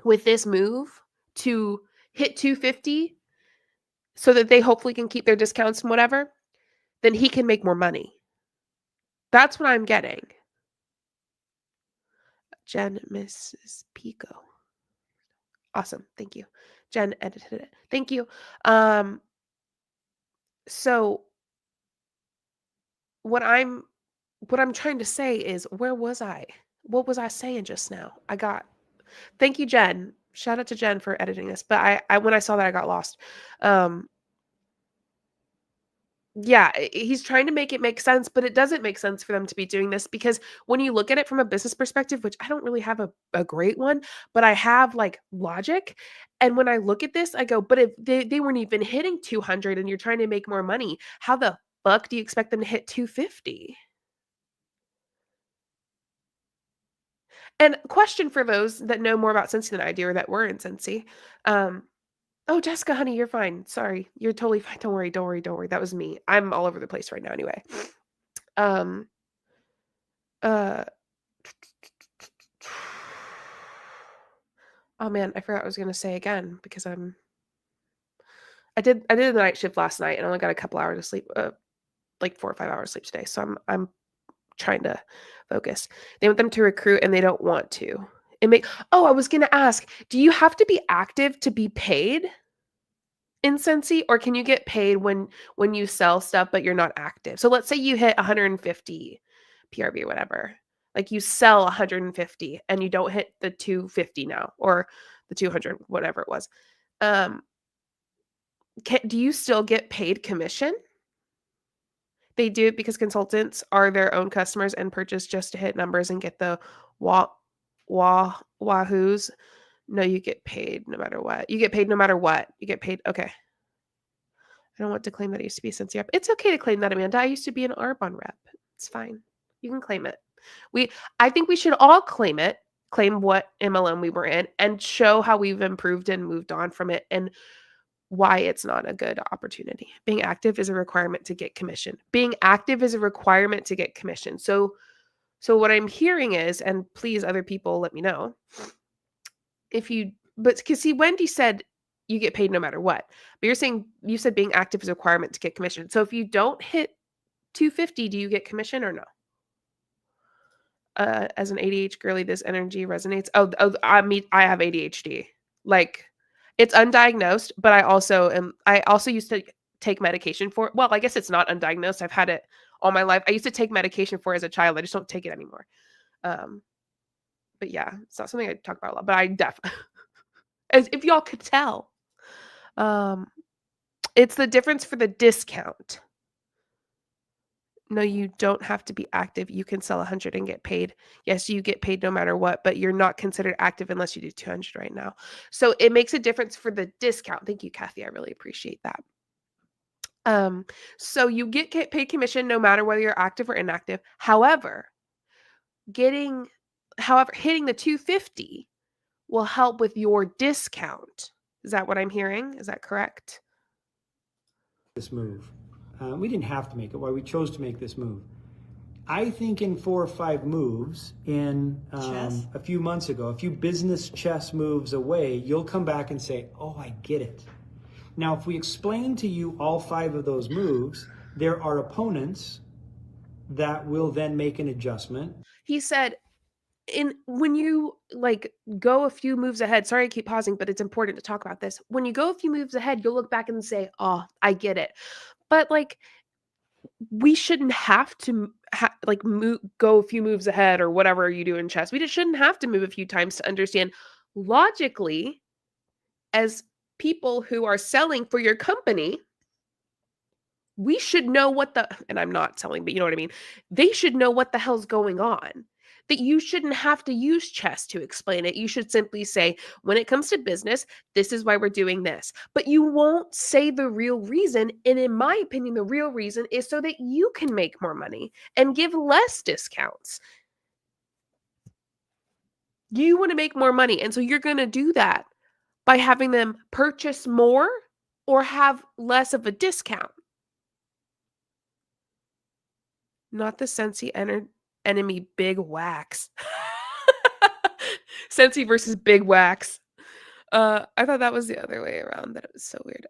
with this move to hit 250 so that they hopefully can keep their discounts and whatever, then he can make more money. That's what I'm getting. Jen, Mrs. Pico. Awesome. Thank you. Jen edited it. Thank you. So what I'm trying to say is, where was I? What was I saying just now? Thank you, Jen. Shout out to Jen for editing this. But I when I saw that, I got lost. Yeah, he's trying to make it make sense, but it doesn't make sense for them to be doing this because when you look at it from a business perspective, which I don't really have a great one, but I have like logic. And when I look at this, I go, but if they weren't even hitting 200 and you're trying to make more money, how the fuck do you expect them to hit 250? And question for those that know more about Scentsy than I do or that were in Scentsy. Oh, Jessica, honey, you're fine. Sorry. You're totally fine. Don't worry. Don't worry. Don't worry. That was me. I'm all over the place right now anyway. Um, uh, oh man, I forgot what I was going to say again because I did the night shift last night and I only got a couple hours of sleep, like 4 or 5 hours sleep today. So I'm trying to focus. They want them to recruit and they don't want to. I was going to ask, do you have to be active to be paid in Scentsy, or can you get paid when you sell stuff but you're not active? So let's say you hit 150 PRV or whatever. Like you sell 150 and you don't hit the 250 now or the 200, whatever it was. Do you still get paid commission? They do because consultants are their own customers and purchase just to hit numbers and get the wahoos. No, you get paid no matter what. You get paid no matter what. You get paid. Okay. I don't want to claim that I used to be a Scentsy rep. It's okay to claim that, Amanda. I used to be an Arbonne rep. It's fine. You can claim it. I think we should all claim it, claim what MLM we were in, and show how we've improved and moved on from it and why it's not a good opportunity. Being active is a requirement to get commission. Being active is a requirement to get commission. So what I'm hearing is, and please other people let me know, because see, Wendy said you get paid no matter what. But you said being active is a requirement to get commission. So if you don't hit 250, do you get commission or no? As an ADHD girly, this energy resonates. I have ADHD. Like it's undiagnosed, but I also used to take medication for it. Well, I guess it's not undiagnosed. I've had it all my life. I used to take medication for it as a child. I just don't take it anymore. But yeah, it's not something I talk about a lot, but I definitely, as if y'all could tell, it's the difference for the discount. No, you don't have to be active. You can sell 100 and get paid. Yes, you get paid no matter what, but you're not considered active unless you do 200 right now. So it makes a difference for the discount. Thank you, Kathy. I really appreciate that. So you get paid commission no matter whether you're active or inactive. However, hitting the 250 will help with your discount. Is that what I'm hearing? Is that correct? This move. We didn't have to make it. Why we chose to make this move. I think in 4 or 5 moves in a few months ago, a few business chess moves away, you'll come back and say, oh, I get it. Now, if we explain to you all 5 of those moves, there are opponents that will then make an adjustment. He said, when you like go a few moves ahead, sorry I keep pausing, but it's important to talk about this. When you go a few moves ahead, you'll look back and say, oh, I get it. But like we shouldn't have to go a few moves ahead or whatever you do in chess. We just shouldn't have to move a few times to understand logically, as people who are selling for your company, we should know and I'm not selling, but you know what I mean? They should know what the hell's going on. That you shouldn't have to use chess to explain it. You should simply say, when it comes to business, this is why we're doing this. But you won't say the real reason. And in my opinion, the real reason is so that you can make more money and give less discounts. You want to make more money. And so you're going to do that by having them purchase more or have less of a discount. Not the Scentsy enemy, Big Wax. Scentsy versus Big Wax. I thought that was the other way around. That it was so weird.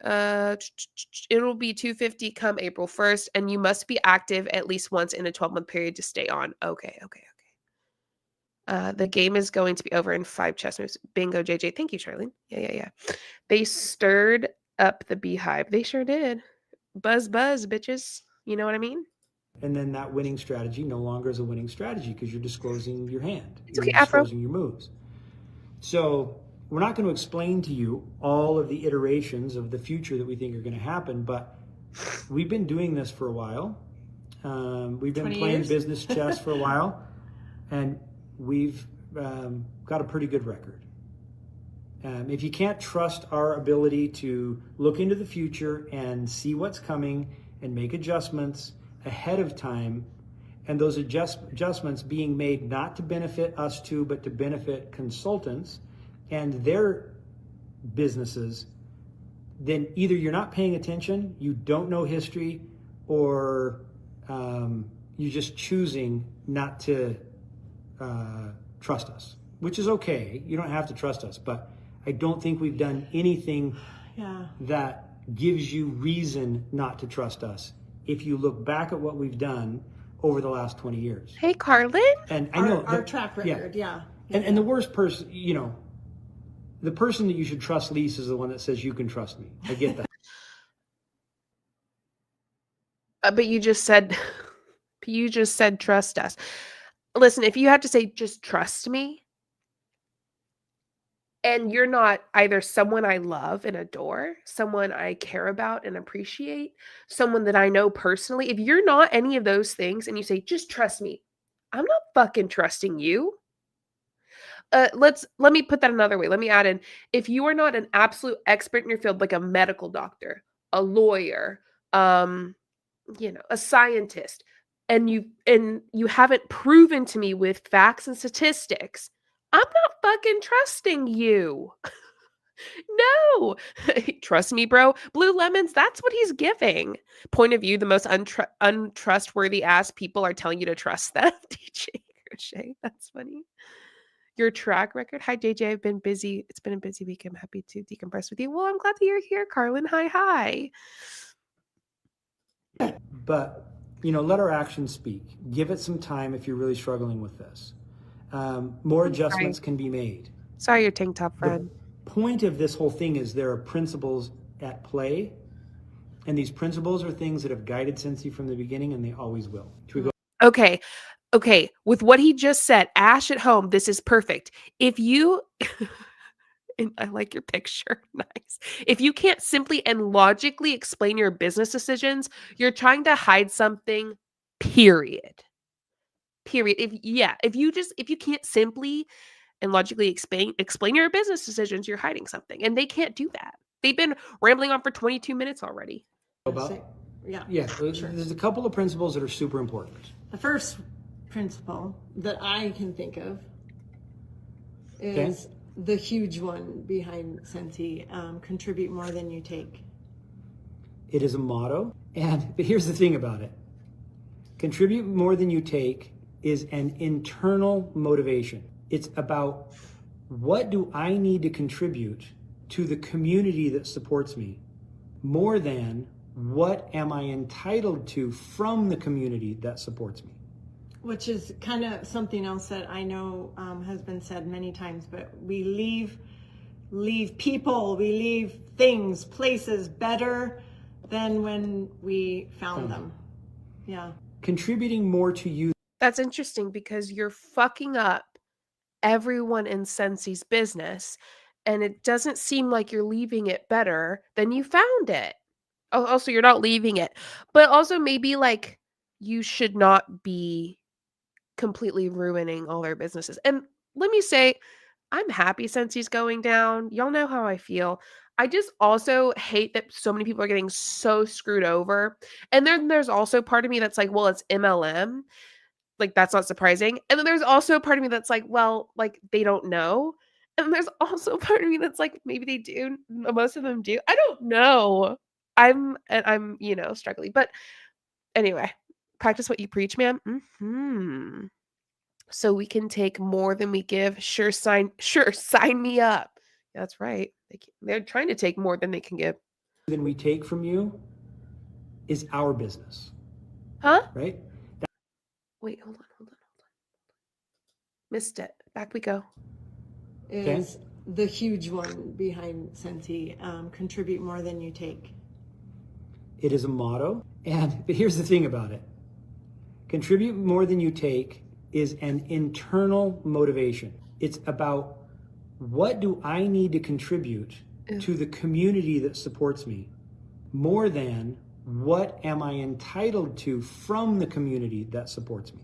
It'll be $250 come April 1st, and you must be active at least once in a 12-month period to stay on. Okay. The game is going to be over in 5 chess moves. Bingo, JJ. Thank you, Charlene. Yeah. They stirred up the beehive. They sure did. Buzz, bitches. You know what I mean? And then that winning strategy no longer is a winning strategy because you're disclosing your hand. It's okay, you're disclosing your moves. So we're not going to explain to you all of the iterations of the future that we think are going to happen, but we've been doing this for a while. We've been playing business chess for a while, and we've got a pretty good record. If you can't trust our ability to look into the future and see what's coming and make adjustments ahead of time, and those adjustments being made not to benefit us two, but to benefit consultants and their businesses, then either you're not paying attention, you don't know history, or you're just choosing not to trust us, which is okay. You don't have to trust us, but I don't think we've done anything that gives you reason not to trust us if you look back at what we've done over the last 20 years. Hey, Carlin. And I know our track record, And the worst person, the person that you should trust least is the one that says you can trust me. I get that. But you just said trust us. Listen, if you have to say just trust me, and you're not either someone I love and adore, someone I care about and appreciate, someone that I know personally, if you're not any of those things and you say, just trust me, I'm not fucking trusting you. Let me put that another way. Let me add in, if you are not an absolute expert in your field, like a medical doctor, a lawyer, a scientist, and you haven't proven to me with facts and statistics, I'm not fucking trusting you. No. Trust me, bro. Blue lemons, that's what he's giving. Point of view, the most untrustworthy ass people are telling you to trust them. DJ Crochet, that's funny. Your track record. Hi, JJ. I've been busy. It's been a busy week. I'm happy to decompress with you. Well, I'm glad that you're here, Carlin. Hi. But, let our actions speak. Give it some time if you're really struggling with this. More adjustments can be made. Sorry, your tank top friend. The point of this whole thing is there are principles at play, and these principles are things that have guided Scentsy from the beginning, and they always will. Should we go? Okay. With what he just said, Ash at home, this is perfect. If you, and I like your picture, nice. If you can't simply and logically explain your business decisions, you're trying to hide something, period. If you can't simply and logically explain your business decisions, you're hiding something, and they can't do that. They've been rambling on for 22 minutes already. There's a couple of principles that are super important. The first principle that I can think of is the huge one behind Scentsy, contribute more than you take. It is a motto, but here's the thing about it. Contribute more than you take is an internal motivation. It's about, what do I need to contribute to the community that supports me, more than what am I entitled to from the community that supports me. Which is kind of something else that I know has been said many times, but we leave people, we leave things, places better than when we found them. Yeah. Contributing more to you. That's interesting because you're fucking up everyone in Scensy's business, and it doesn't seem like you're leaving it better than you found it. Oh, also, you're not leaving it, but also maybe like you should not be completely ruining all their businesses. And let me say, I'm happy Scensy's going down. Y'all know how I feel. I just also hate that so many people are getting so screwed over. And then there's also part of me that's like, well, it's MLM. Like, that's not surprising. And then there's also a part of me that's like, well, like, they don't know. And there's also a part of me that's like, maybe they do. Most of them do. I don't know. I'm struggling. But anyway, practice what you preach, man. So we can take more than we give. Sure, sign me up. That's right. They're trying to take more than they can give. Than we take from you is our business. Huh? Right? Wait, hold on. Missed it. Back we go. Is the huge one behind Scentsy, contribute more than you take. It is a motto. But here's the thing about it. Contribute more than you take is an internal motivation. It's about, what do I need to contribute to the community that supports me, more than what am I entitled to from the community that supports me.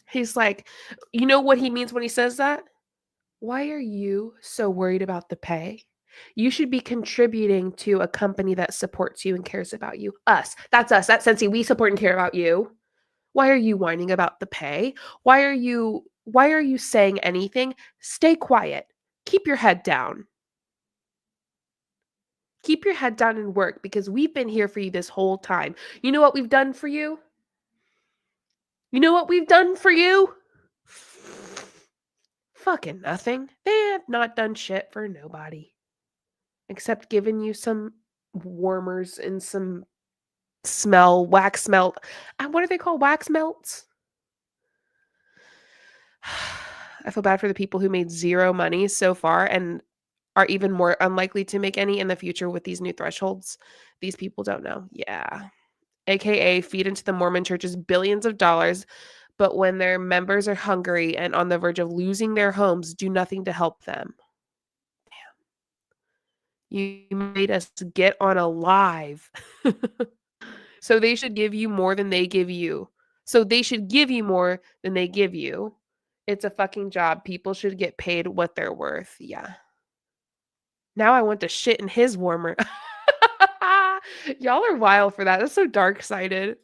He's like, you know what he means when he says that? Why are you so worried about the pay? You should be contributing to a company that supports you and cares about you. Us. That's us. That's Scentsy. We support and care about you. Why are you whining about the pay? Why are you saying anything? Stay quiet. Keep your head down. Keep your head down and work, because we've been here for you this whole time. You know what we've done for you? You know what we've done for you? Fucking nothing. They have not done shit for nobody. Except giving you some warmers and some wax melt. What are they called? Wax melts? I feel bad for the people who made zero money so far and are even more unlikely to make any in the future with these new thresholds. These people don't know. Yeah. AKA feed into the Mormon church's billions of dollars, but when their members are hungry and on the verge of losing their homes, do nothing to help them. Damn. You made us get on a live. So they should give you more than they give you. So they should give you more than they give you. It's a fucking job. People should get paid what they're worth. Yeah. Now I want to shit in his warmer. Y'all are wild for that. That's so dark-sided.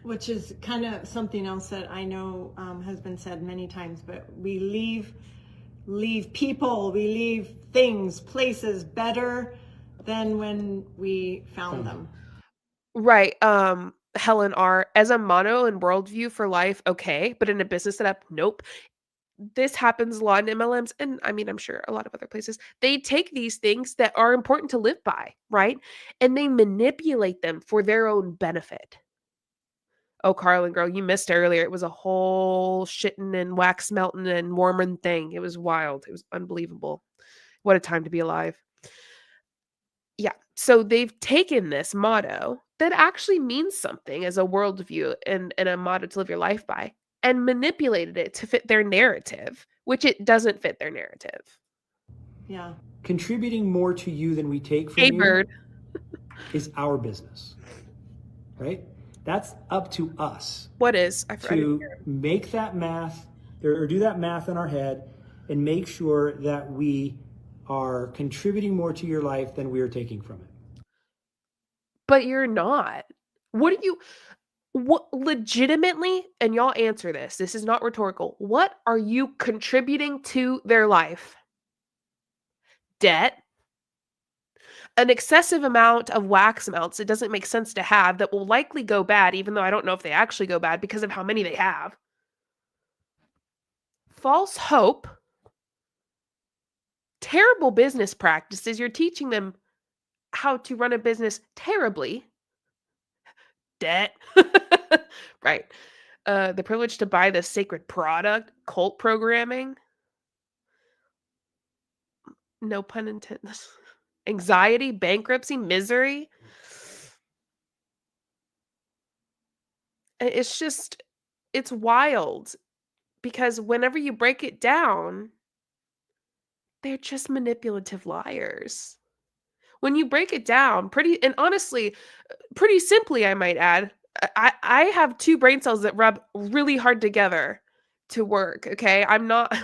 Which is kind of something else that I know has been said many times, but we leave people, we leave things, places better than when we found them. Right. Helen R. As a mono and worldview for life, okay, but in a business setup, nope. This happens a lot in MLMs, and I mean, I'm sure a lot of other places. They take these things that are important to live by, right? And they manipulate them for their own benefit. Oh, Carlin girl, you missed earlier. It was a whole shitting and wax melting and warming thing. It was wild. It was unbelievable. What a time to be alive. Yeah. So they've taken this motto that actually means something as a worldview and a motto to live your life by, and manipulated it to fit their narrative, which it doesn't fit their narrative. Yeah. Contributing more to you than we take from Hey, you bird. is our business, right? That's up to us What is? to make that math or do that math in our head and make sure that we are contributing more to your life than we are taking from it. But you're not. What legitimately, and y'all answer this. This is not rhetorical. What are you contributing to their life? Debt? An excessive amount of wax melts it doesn't make sense to have that will likely go bad, even though I don't know if they actually go bad because of how many they have. False hope. Terrible business practices. You're teaching them how to run a business terribly. Debt. Right. The privilege to buy the sacred product. Cult programming. No pun intended. Anxiety, bankruptcy, misery. It's wild because whenever you break it down, they're just manipulative liars. When you break it down, and honestly, pretty simply, I might add, I have two brain cells that rub really hard together to work. Okay. I'm not,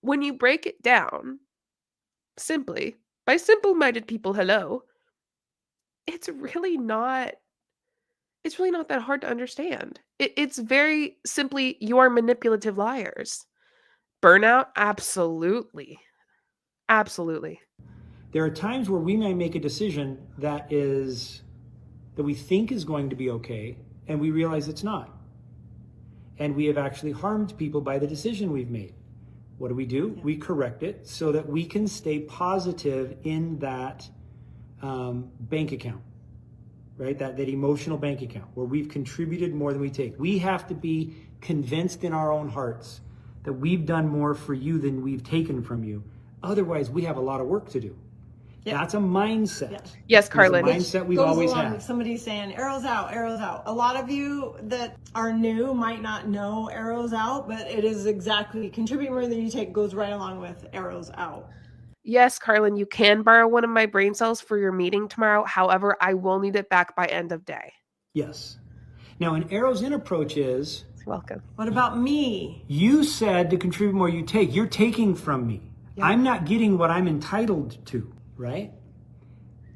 when you break it down simply by simple-minded people, hello, it's really not that hard to understand. It's very simply, you are manipulative liars. Burnout? Absolutely. Absolutely. There are times where we may make a decision that we think is going to be okay, and we realize it's not. And we have actually harmed people by the decision we've made. What do? Yeah. We correct it so that we can stay positive in that bank account, right? That emotional bank account where we've contributed more than we take. We have to be convinced in our own hearts that we've done more for you than we've taken from you. Otherwise, we have a lot of work to do. Yep. That's a mindset. Yep. Yes, Carlin. It's a mindset we've always had. Somebody saying arrows out, arrows out. A lot of you that are new might not know arrows out, but it is exactly contribute more than you take goes right along with arrows out. Yes, Carlin, you can borrow one of my brain cells for your meeting tomorrow. However, I will need it back by end of day. Yes. Now, an arrows in approach is... Welcome. What about me? You said to contribute more you take. You're taking from me. Yeah. I'm not getting what I'm entitled to, right?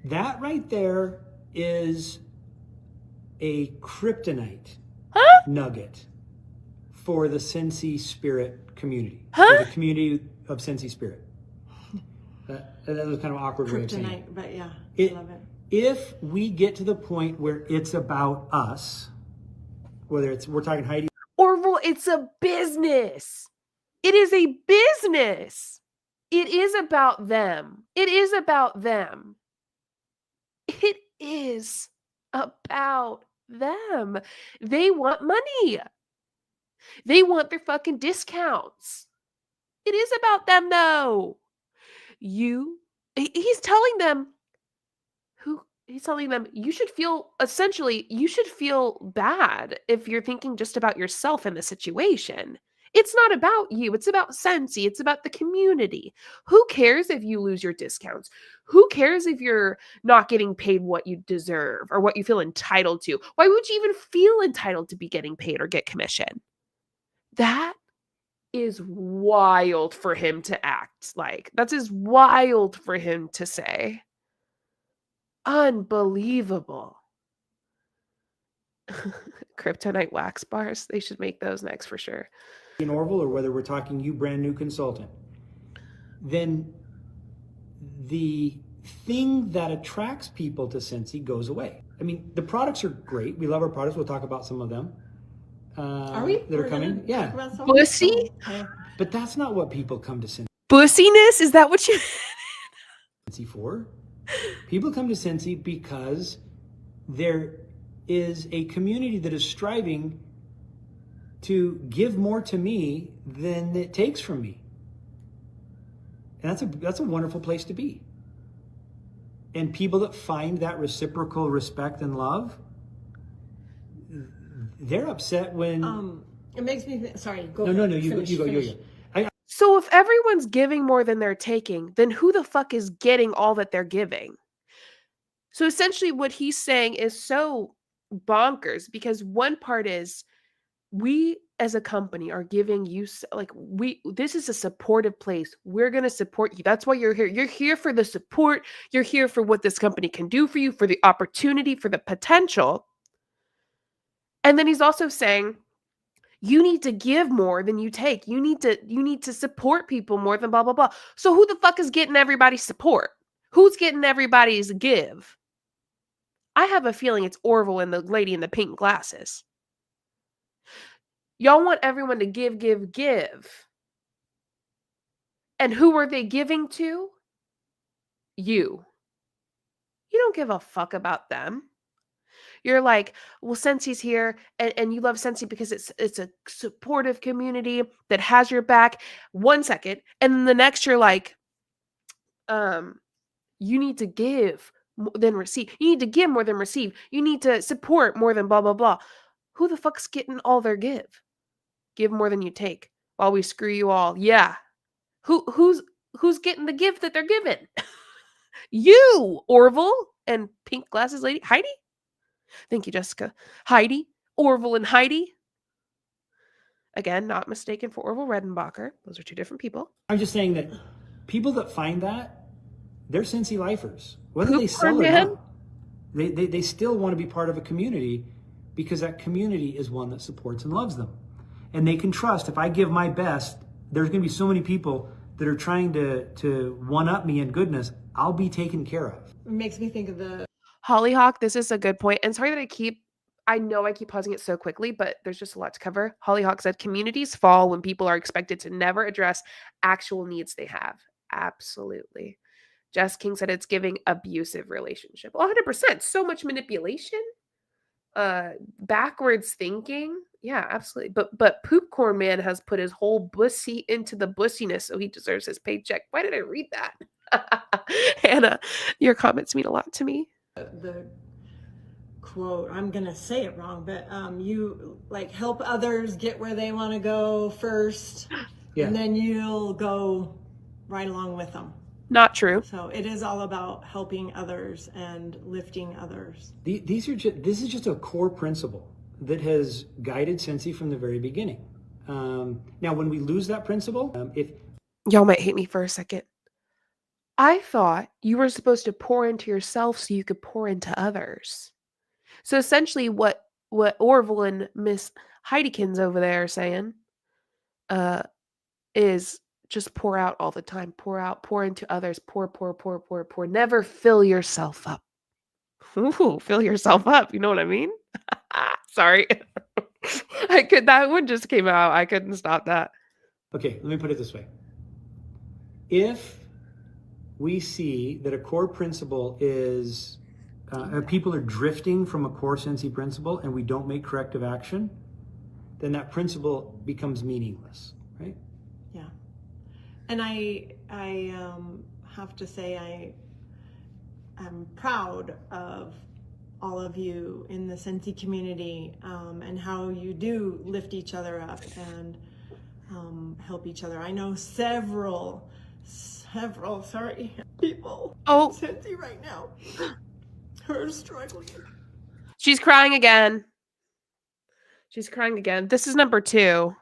That right there is a kryptonite nugget for the Scentsy spirit community. For the community of Scentsy spirit. That was kind of an awkward way of saying it. But yeah, I love it. If we get to the point where it's about us, whether we're talking Heidi. Orville, it's a business. It is a business. It is about them. It is about them. It is about them. They want money. They want their fucking discounts. It is about them, though. He's telling them you should feel bad if you're thinking just about yourself in the situation. It's not about you. It's about Scentsy. It's about the community. Who cares if you lose your discounts? Who cares if you're not getting paid what you deserve or what you feel entitled to? Why would you even feel entitled to be getting paid or get commission? That is wild for him to act like. That's as wild for him to say. Unbelievable. Kryptonite wax bars. They should make those next for sure. In Orville, or whether we're talking you brand new consultant, then the thing that attracts people to Scentsy goes away. I mean, the products are great. We love our products. We'll talk about some of them. Are we? That are coming? Yeah. Bussy? But that's not what people come to Scentsy. Bussiness? Is that what you Scentsy for? People come to Scentsy because there is a community that is striving to give more to me than it takes from me. And that's a wonderful place to be. And people that find that reciprocal respect and love, they're upset when... it makes me think... Sorry, go No, ahead. you go. So if everyone's giving more than they're taking, then who the fuck is getting all that they're giving? So essentially what he's saying is so bonkers, because one part is we as a company are giving you, like, this is a supportive place. We're going to support you. That's why you're here. You're here for the support. You're here for what this company can do for you, for the opportunity, for the potential. And then he's also saying, you need to give more than you take. You need to support people more than blah, blah, blah. So who the fuck is getting everybody's support? Who's getting everybody's give? I have a feeling it's Orville and the lady in the pink glasses. Y'all want everyone to give, give, give. And who are they giving to? You. You don't give a fuck about them. You're like, well, Scentsy's here, and you love Scentsy because it's a supportive community that has your back. 1 second. And then the next you're like, you need to give than receive. You need to give more than receive. You need to support more than blah, blah, blah. Who the fuck's getting all their give? Give more than you take while we screw you all. Yeah. Who's getting the gift that they're given? You, Orville and pink glasses lady. Heidi? Thank you, Jessica. Heidi. Orville and Heidi. Again, not mistaken for Orville Redenbacher. Those are two different people. I'm just saying that people that find that, they're Scentsy lifers. Whether Poop they sell or man. not, they still want to be part of a community because that community is one that supports and loves them. And they can trust, if I give my best, there's going to be so many people that are trying to one-up me in goodness. I'll be taken care of. It makes me think of the Hollyhock, this is a good point. And sorry that I know I keep pausing it so quickly, but there's just a lot to cover. Hollyhock said communities fall when people are expected to never address actual needs they have. Absolutely. Jess King said it's giving abusive relationship. 100%. So much manipulation. Backwards thinking. Yeah, absolutely. But Poopcorn Man has put his whole bussy into the bussiness, so he deserves his paycheck. Why did I read that? Hannah, your comments mean a lot to me. the quote, I'm gonna say it wrong, but you like help others get where they want to go first, Yeah. and then you'll go right along with them. Not true. So it is all about helping others and lifting others. This is just a core principle that has guided Scentsy from the very beginning. Now, when we lose that principle, if Y'all might hate me for a second. I thought you were supposed to pour into yourself so you could pour into others. So essentially what Orville and Miss Heidekins over there are saying is just pour out all the time. Pour out, pour into others. Pour. Never fill yourself up. Ooh, fill yourself up. You know what I mean? Sorry. That one just came out. I couldn't stop that. okay, let me put it this way. If we see that a core principle is, people are drifting from a core Scentsy principle and we don't make corrective action, then that principle becomes meaningless, right? Yeah. And I have to say I'm proud of all of you in the Scentsy community, and how you do lift each other up and help each other. I know several people in Scentsy right now who are struggling. She's crying again. This is number 2.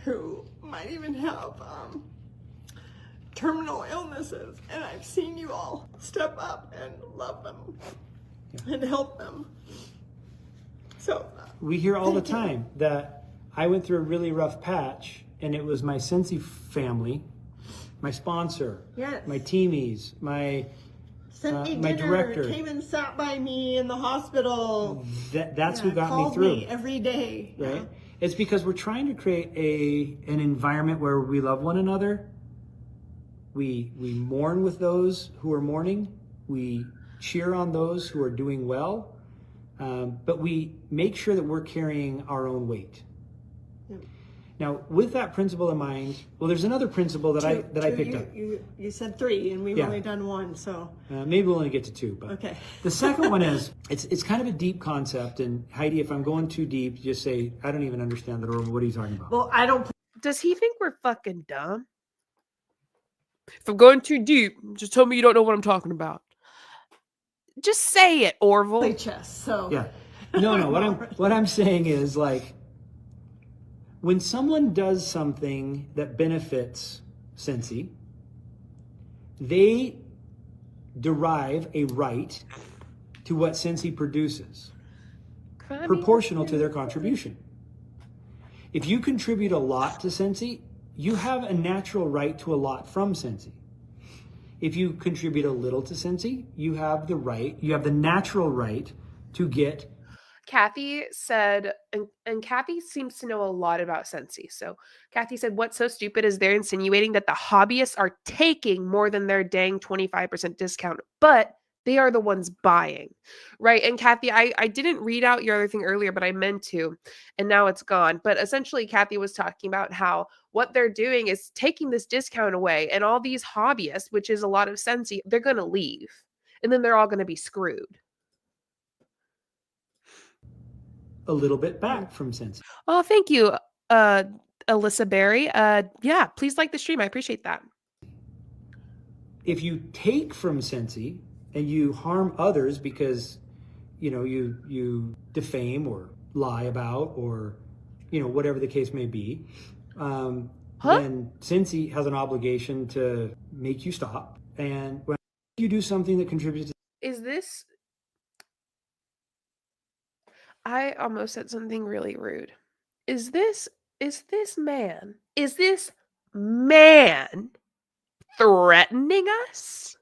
Who might even have terminal illnesses, and I've seen you all step up and love them and help them. So we hear all the time that I went through a really rough patch and it was my Scentsy family, my sponsor, yes, my teamies, my sent me my dinner, director, came and sat by me in the hospital. That's who got me called through. Me every day. Right? Yeah. It's because we're trying to create an environment where we love one another. We mourn with those who are mourning. We cheer on those who are doing well. But we make sure that we're carrying our own weight. Yep. Now, with that principle in mind, well, there's another principle that I picked up. You said 3, and we've only done 1, so. Maybe we'll only get to 2. But okay. The second one is, it's kind of a deep concept. And Heidi, if I'm going too deep, just say, I don't even understand that, or what are you talking about? Well, I don't. Does he think we're fucking dumb? If I'm going too deep, just tell me you don't know what I'm talking about. Just say it, Orville. Play chess, so. Yeah. No. What I'm saying is, like, when someone does something that benefits Scentsy, they derive a right to what Scentsy produces, proportional to their contribution. If you contribute a lot to Scentsy, you have a natural right to a lot from Scentsy. If you contribute a little to Scentsy, you have the natural right to get. Kathy said, and Kathy seems to know a lot about Scentsy. So Kathy said, what's so stupid is they're insinuating that the hobbyists are taking more than their dang 25% discount, but they are the ones buying, right? And Kathy, I didn't read out your other thing earlier, but I meant to, and now it's gone. But essentially, Kathy was talking about how what they're doing is taking this discount away, and all these hobbyists, which is a lot of Scentsy, they're going to leave. and then they're all going to be screwed. A little bit back from Scentsy. Oh, thank you, Alyssa Berry. Yeah, please like the stream. I appreciate that. If you take from Scentsy and you harm others because, you defame or lie about or, whatever the case may be, then Scentsy has an obligation to make you stop. And when you do something that contributes to... Is this... I almost said something really rude. Is this man threatening us?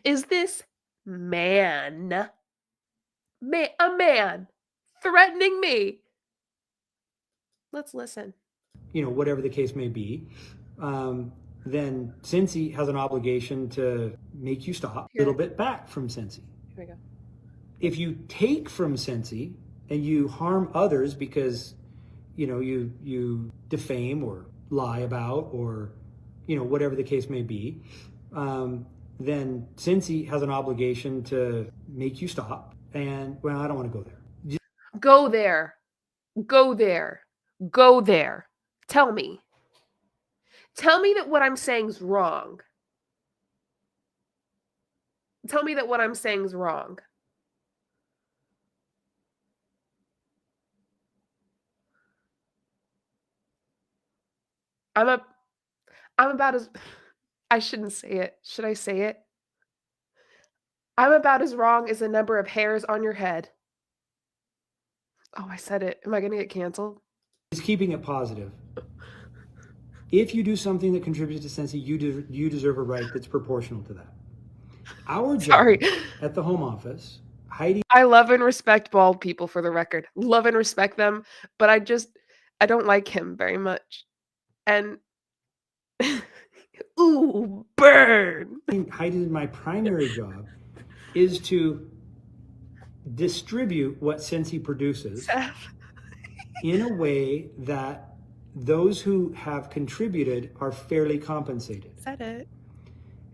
Is this man a man threatening me? Let's listen. Whatever the case may be, then Scentsy has an obligation to make you stop. A little bit back from Scentsy. Here we go. If you take from Scentsy and you harm others because, you defame or lie about or, whatever the case may be, then Scentsy has an obligation to make you stop. And, well, I don't want to go there. Go there. Go there. Go there. Tell me. Tell me that what I'm saying is wrong. Tell me that what I'm saying is wrong. I'm about as... I shouldn't say it. Should I say it? I'm about as wrong as the number of hairs on your head. Oh, I said it. Am I going to get canceled? He's keeping it positive. If you do something that contributes to Scentsy, you deserve a right that's proportional to that. Our job at the home office, Heidi... I love and respect bald people, for the record. Love and respect them, but I don't like him very much. And ooh, burn. Heidi, my primary job is to distribute what Scentsy produces in a way that those who have contributed are fairly compensated. Said it.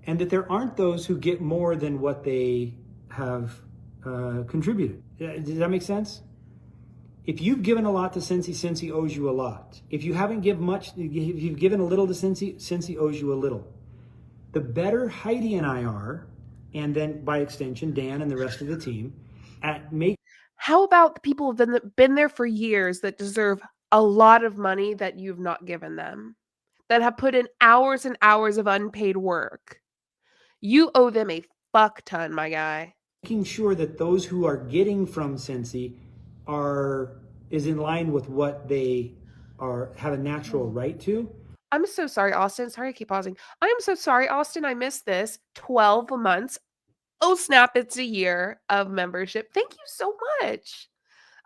And that there aren't those who get more than what they have contributed. Does that make sense? If you've given a lot to Scentsy, Scentsy owes you a lot. If you haven't given much, if you've given a little to Scentsy, Scentsy owes you a little. The better Heidi and I are, and then by extension, Dan and the rest of the team, at making... How about the people who've been there for years that deserve a lot of money that you've not given them, that have put in hours and hours of unpaid work? You owe them a fuck ton, my guy. Making sure that those who are getting from Scentsy is in line with what they have a natural right to. I'm so sorry, Austin. Sorry, I keep pausing. I am so sorry, Austin. I missed this. 12 months. Oh, snap. It's a year of membership. Thank you so much.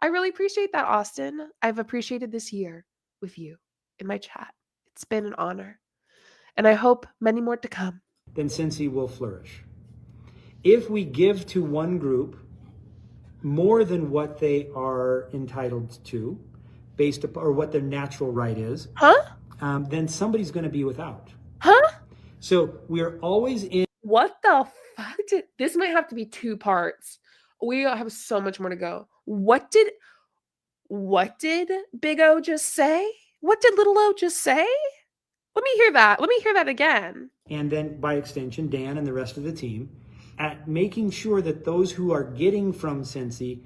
I really appreciate that, Austin. I've appreciated this year with you in my chat. It's been an honor. And I hope many more to come. Then Scentsy will flourish. If we give to one group more than what they are entitled to, based upon, or what their natural right is, then somebody's going to be without. So we're always in... What the fuck? This might have to be 2 parts. We have so much more to go. What did Big O just say? What did Little O just say? Let me hear that. Let me hear that again. And then by extension, Dan and the rest of the team, at making sure that those who are getting from Scentsy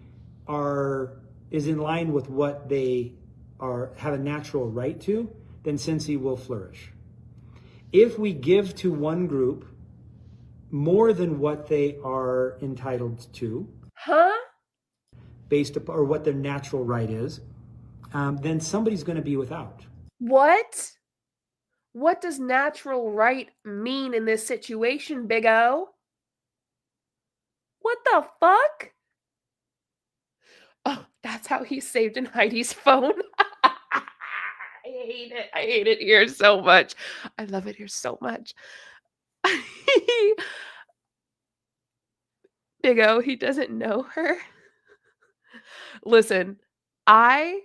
is in line with what they have a natural right to, then Scentsy will flourish. If we give to one group more than what they are entitled to, based upon, or what their natural right is, then somebody's going to be without. What? What does natural right mean in this situation, Big O? What the fuck? Oh, that's how he's saved in Heidi's phone. I hate it. I hate it here so much. I love it here so much. Big O, he doesn't know her. Listen, I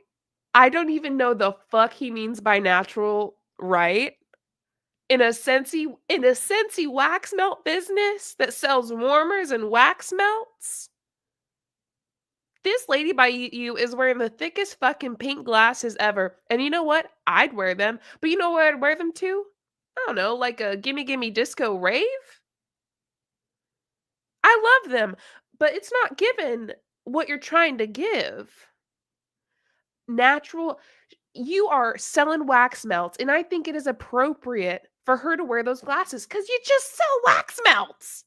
don't even know the fuck he means by natural right. in a Scentsy wax melt business that sells warmers and wax melts. This lady by you is wearing the thickest fucking pink glasses ever. And you know what? I'd wear them. But you know where I'd wear them to? I don't know, like a gimme gimme disco rave? I love them, but it's not given what you're trying to give. Natural. You are selling wax melts, and I think it is appropriate for her to wear those glasses because you just sell wax melts.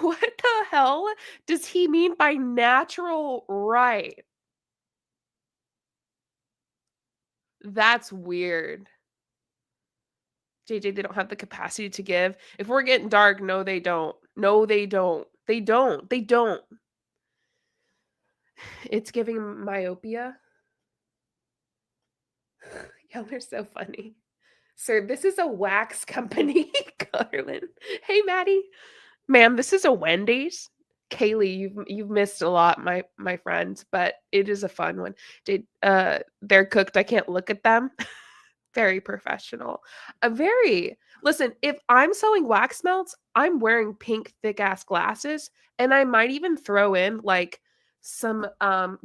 What the hell does he mean by natural right? That's weird. JJ, they don't have the capacity to give. If we're getting dark, no, they don't. No, they don't. They don't. They don't. It's giving myopia. Y'all are so funny. Sir, this is a wax company, Garland. Hey, Maddie. Ma'am, this is a Wendy's. Kaylee, you've missed a lot, my friend, but it is a fun one. They're cooked. I can't look at them. Very professional. Listen, if I'm selling wax melts, I'm wearing pink thick ass glasses, and I might even throw in like some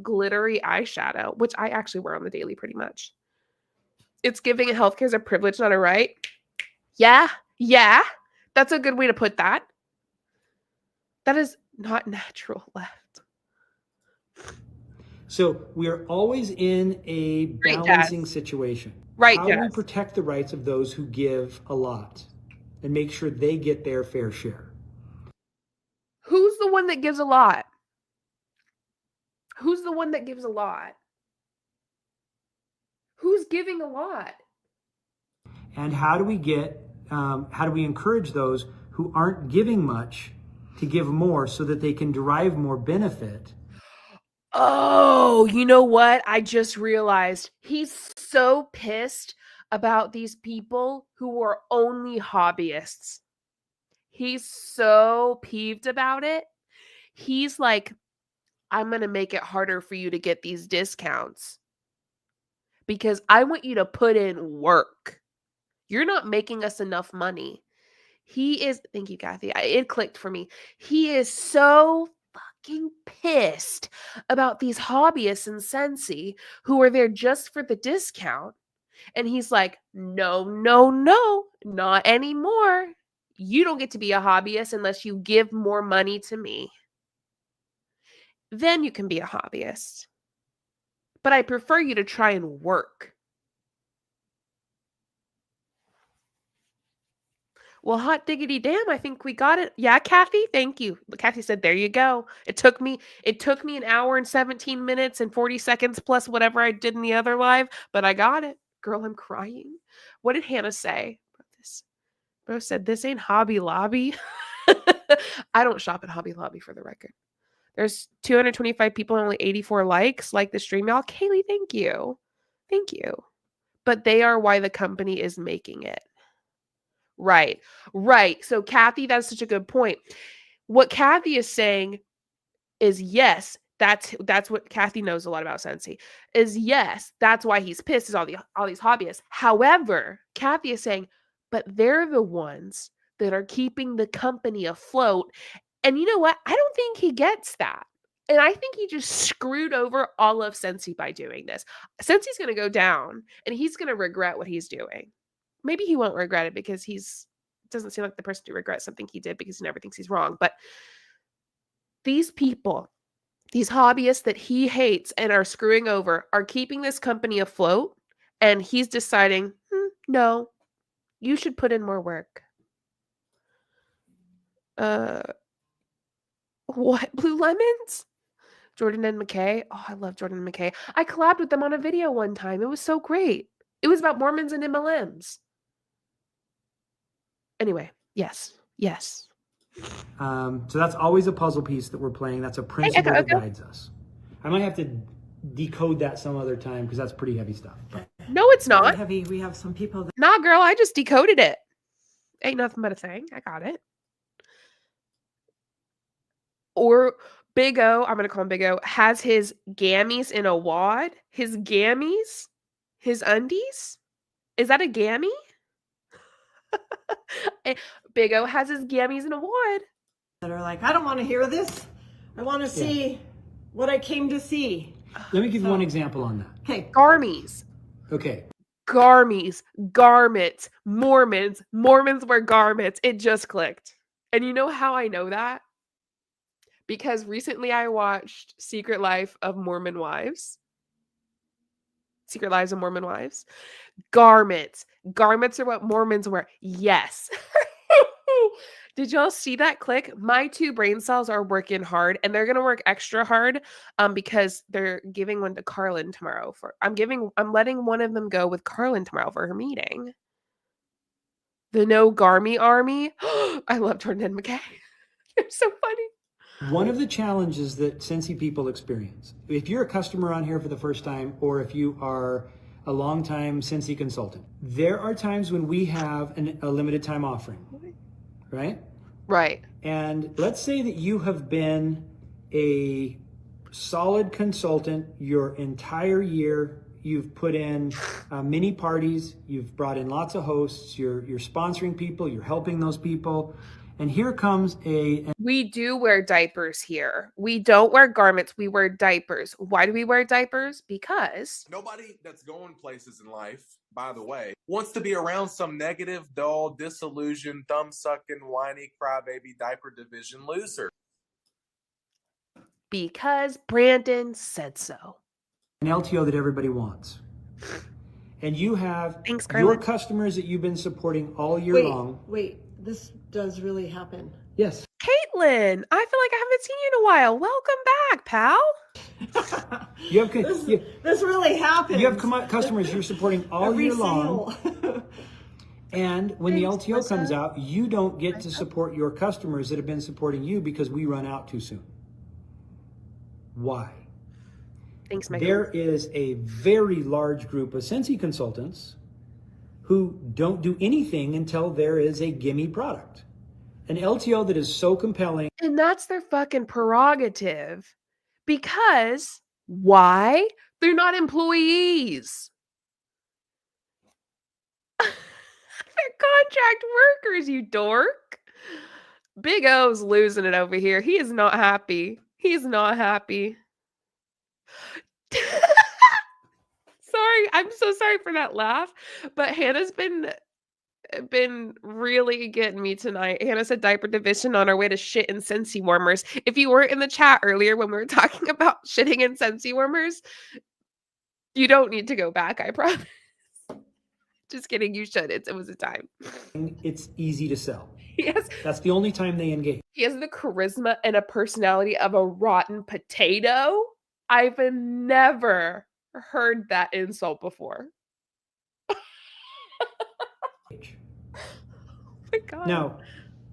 glittery eyeshadow, which I actually wear on the daily pretty much. It's giving healthcare is a privilege, not a right. Yeah. That's a good way to put that. That is not natural left. So we are always in a balancing situation. Right, How do we protect the rights of those who give a lot and make sure they get their fair share? Who's the one that gives a lot? Who's the one that gives a lot? Who's giving a lot? And how do we encourage those who aren't giving much to give more so that they can derive more benefit? Oh, you know what? I just realized he's so pissed about these people who are only hobbyists. He's so peeved about it. He's like, I'm going to make it harder for you to get these discounts because I want you to put in work. You're not making us enough money. Thank you, Kathy. It clicked for me. He is so fucking pissed about these hobbyists in Scentsy who are there just for the discount. And he's like, no, not anymore. You don't get to be a hobbyist unless you give more money to me. Then you can be a hobbyist. But I prefer you to try and work. Well, hot diggity damn, I think we got it. Yeah, Kathy, thank you. Kathy said, there you go. It took me an hour and 17 minutes and 40 seconds plus whatever I did in the other live, but I got it. Girl, I'm crying. What did Hannah say? Bro said, this ain't Hobby Lobby. I don't shop at Hobby Lobby for the record. There's 225 people and only 84 likes. Like the stream, y'all. Kaylee, thank you. Thank you. But they are why the company is making it. Right. So, Kathy, that's such a good point. What Kathy is saying is yes, that's what Kathy knows a lot about Scentsy. Is yes, that's why he's pissed. Is all these hobbyists. However, Kathy is saying, but they're the ones that are keeping the company afloat. And you know what? I don't think he gets that. And I think he just screwed over all of Scentsy by doing this. Scensy's going to go down, and he's going to regret what he's doing. Maybe he won't regret it because doesn't seem like the person to regret something he did because he never thinks he's wrong. But these people, these hobbyists that he hates and are screwing over, are keeping this company afloat. And he's deciding, no, you should put in more work. What? Blue Lemons? Jordan and McKay? Oh, I love Jordan and McKay. I collabed with them on a video one time. It was so great. It was about Mormons and MLMs. Anyway, yes. So that's always a puzzle piece that we're playing. That's a principle that guides us. I might have to decode that some other time because that's pretty heavy stuff. No, it's not. Heavy. We have some people that... Nah, girl, I just decoded it. Ain't nothing but a thing. I got it. Or Big O, I'm going to call him Big O, has his gammies in a wad. His gammies? His undies? Is that a gammy? Big O has his gammies in a wad. That are like, I don't want to hear this. I want to see what I came to see. Let me give you one example on that. Okay. Garmies. Okay. Garmies. Garments. Mormons. Mormons wear garments. It just clicked. And you know how I know that? Because recently I watched Secret Life of Mormon Wives. Secret Lives of Mormon Wives. Garments. Garments are what Mormons wear. Yes. Did y'all see that click? My 2 brain cells are working hard, and they're gonna work extra hard because they're giving one to Carlin tomorrow. I'm letting one of them go with Carlin tomorrow for her meeting. The No Garmy Army. I love Jordan and McKay. They're so funny. One of the challenges that Scentsy people experience, if you're a customer on here for the first time, or if you are a longtime Scentsy consultant, there are times when we have a limited time offering, right? Right. And let's say that you have been a solid consultant your entire year. You've put in mini parties. You've brought in lots of hosts. You're sponsoring people. You're helping those people. And here comes We do wear diapers here. We don't wear garments. We wear diapers. Why do we wear diapers? Because nobody that's going places in life, by the way, wants to be around some negative, dull, disillusioned, thumb-sucking, whiny, crybaby, diaper division loser. Because Brandon said so. an LTO that everybody wants. And you have Thanks, your Carlin. customers that you've been supporting all year long. Wait, this does really happen. Yes. Caitlin, I feel like I haven't seen you in a while. Welcome back, pal. You have This really happens. you have customers you're supporting all Every year long. sale. And when the LTO comes out, you don't get to support your customers that have been supporting you because we run out too soon. Why? Thanks, Megan. There is a very large group of Scentsy consultants who don't do anything until there is a gimme product. An LTO that is so compelling. And that's their fucking prerogative. Because why? They're not employees. They're contract workers, you dork. Big O's losing it over here. He is not happy. He's not happy. Sorry, I'm so sorry for that laugh. But Hannah's been really getting me tonight. Hannah said diaper division on our way to shit and Scentsy warmers. If you weren't in the chat earlier when we were talking about shitting and Scentsy warmers, you don't need to go back, I promise. Just kidding, you should. It was a time. It's easy to sell. Yes. That's the only time they engage. He has the charisma and a personality of a rotten potato. I've never heard that insult before. Oh my God. Now,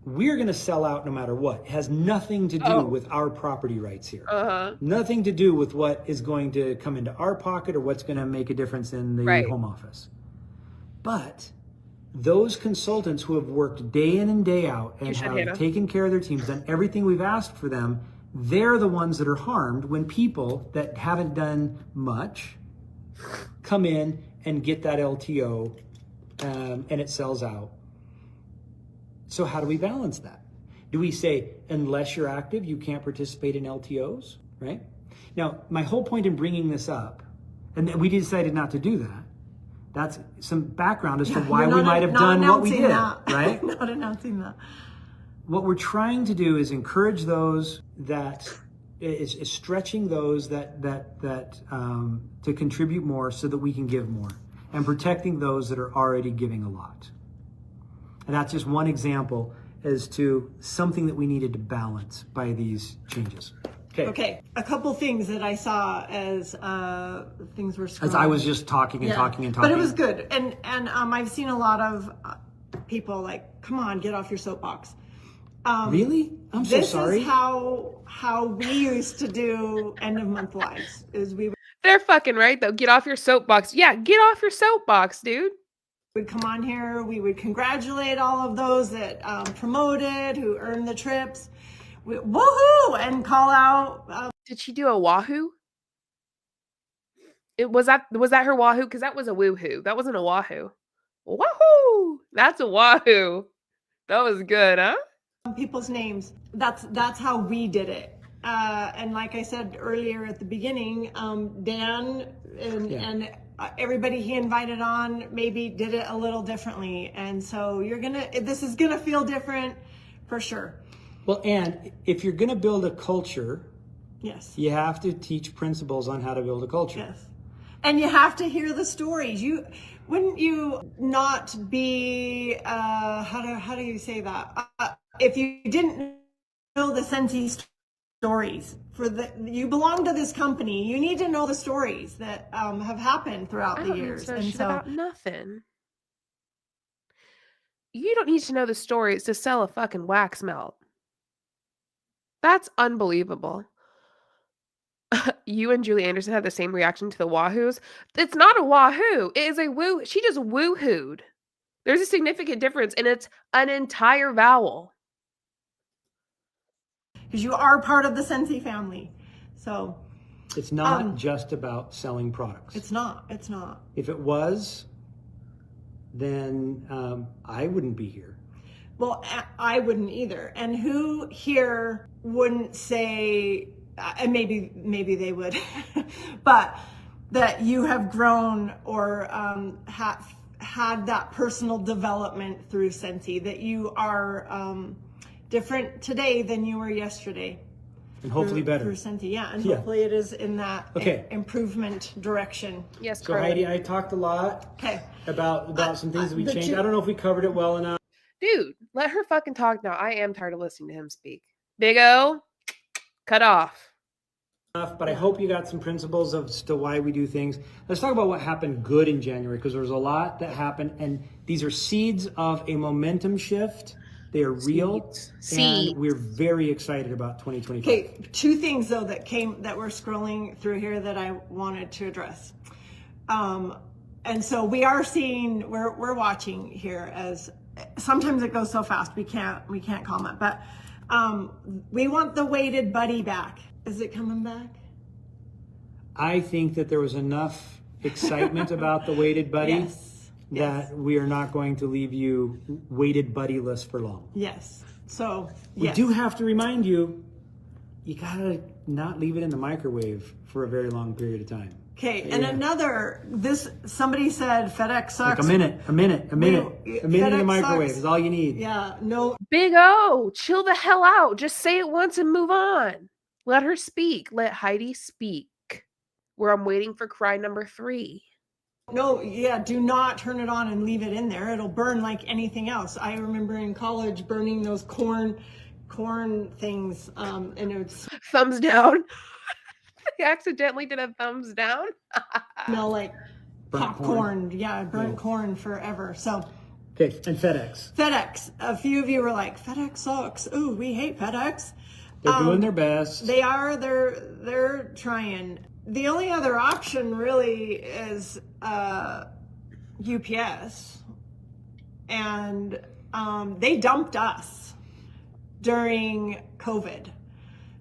we're going to sell out no matter what. It has nothing to do with our property rights here. Nothing to do with what is going to come into our pocket or what's going to make a difference in the home office. But those consultants who have worked day in and day out and have taken care of their teams, done everything we've asked for them, they're the ones that are harmed when people that haven't done much come in and get that LTO and it sells out. So how do we balance that? Do we say, unless you're active, you can't participate in LTOs, right? Now, my whole point in bringing this up, and we decided not to do that, that's some background as to why we might have done what we did, right? Not announcing that. What we're trying to do is encourage those that is stretching those that to contribute more so that we can give more, and protecting those that are already giving a lot. And that's just one example as to something that we needed to balance by these changes. Okay. A couple things that I saw as things were scrolling. As I was just talking and talking and talking. But it was good. And I've seen a lot of people like, come on, get off your soapbox. Really? I'm so sorry. This is how we used to do end of month lives. They're fucking right though. Get off your soapbox. Yeah, get off your soapbox, dude. Would come on here. We would congratulate all of those that promoted, who earned the trips. Woohoo! And call out. Did she do a wahoo? Was that her wahoo? Because that was a woohoo. That wasn't a wahoo. Wahoo! That's a wahoo. That was good, huh? People's names. That's how we did it. And like I said earlier at the beginning, Dan and everybody he invited on maybe did it a little differently. And so this is gonna feel different for sure. Well, and if you're gonna build a culture, Yes. you have to teach principles on how to build a culture. Yes. And you have to hear the stories. Wouldn't you not be, how do you say that? If you didn't know the Scentsy stories, you belong to this company, you need to know the stories that have happened throughout the years. And so about nothing. You don't need to know the stories to sell a fucking wax melt. That's unbelievable. You and Julie Anderson had the same reaction to the wahoos. It's not a wahoo. It is a woo. She just woohooed. There's a significant difference, and it's an entire vowel. Because you are part of the Scentsy family. So it's not just about selling products. It's not. It's not. If it was, then I wouldn't be here. Well, I wouldn't either. And who here wouldn't say, and maybe they would, but that you have grown or had that personal development through Scentsy, that you are different today than you were yesterday. And hopefully better. Through Scentsy, yeah. And hopefully it is in that improvement direction. Yes, so Heidi, I talked a lot about some things that we changed. I don't know if we covered it well enough. Dude, let her fucking talk now. I am tired of listening to him speak. Big O, cut off. But I hope you got some principles as to why we do things. Let's talk about what happened good in January, because there was a lot that happened, and these are seeds of a momentum shift. They are real, and we're very excited about 2025. Okay, two things though that we're scrolling through here that I wanted to address. And so we are seeing, we're watching here as sometimes it goes so fast we can't comment, but we want the weighted buddy back. Is it coming back? I think that there was enough excitement about the weighted buddy that we are not going to leave you weighted buddyless for long. Yes. So we do have to remind you, you gotta not leave it in the microwave for a very long period of time. Okay, and somebody said FedEx sucks. Like a minute in the microwave is all you need. Yeah, no. Big O, chill the hell out. Just say it once and move on. Let her speak. Let Heidi speak. Where I'm waiting for cry number 3. No, yeah, do not turn it on and leave it in there. It'll burn like anything else. I remember in college burning those corn things, and it would thumbs down. I accidentally did a thumbs down. smell like popcorn. Yeah, burnt corn forever. So okay, and FedEx. A few of you were like, FedEx sucks. Ooh, we hate FedEx. They're doing their best. They are. They're trying. The only other option really is UPS, and they dumped us during COVID.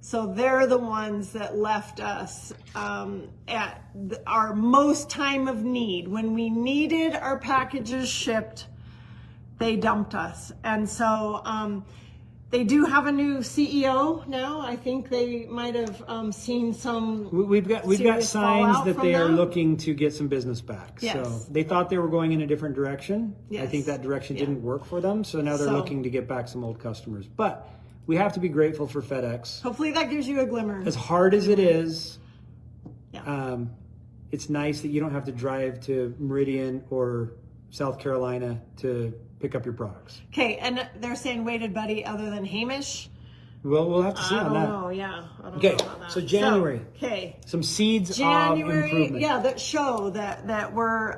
So they're the ones that left us at our most time of need. When we needed our packages shipped, they dumped us. And so they do have a new CEO now. I think they might have seen some. We've got signs that they are looking to get some business back. Yes. So they thought they were going in a different direction. Yes. I think that direction didn't work for them. So now they're looking to get back some old customers. But we have to be grateful for FedEx. Hopefully that gives you a glimmer. As hard as it is, it's nice that you don't have to drive to Meridian or South Carolina to pick up your products. Okay, and they're saying weighted buddy other than Hamish. Well, we'll have to see on that. I don't know, yeah. I don't Okay, know about that. so January. Okay. Some seeds of improvement. Yeah, that show that we're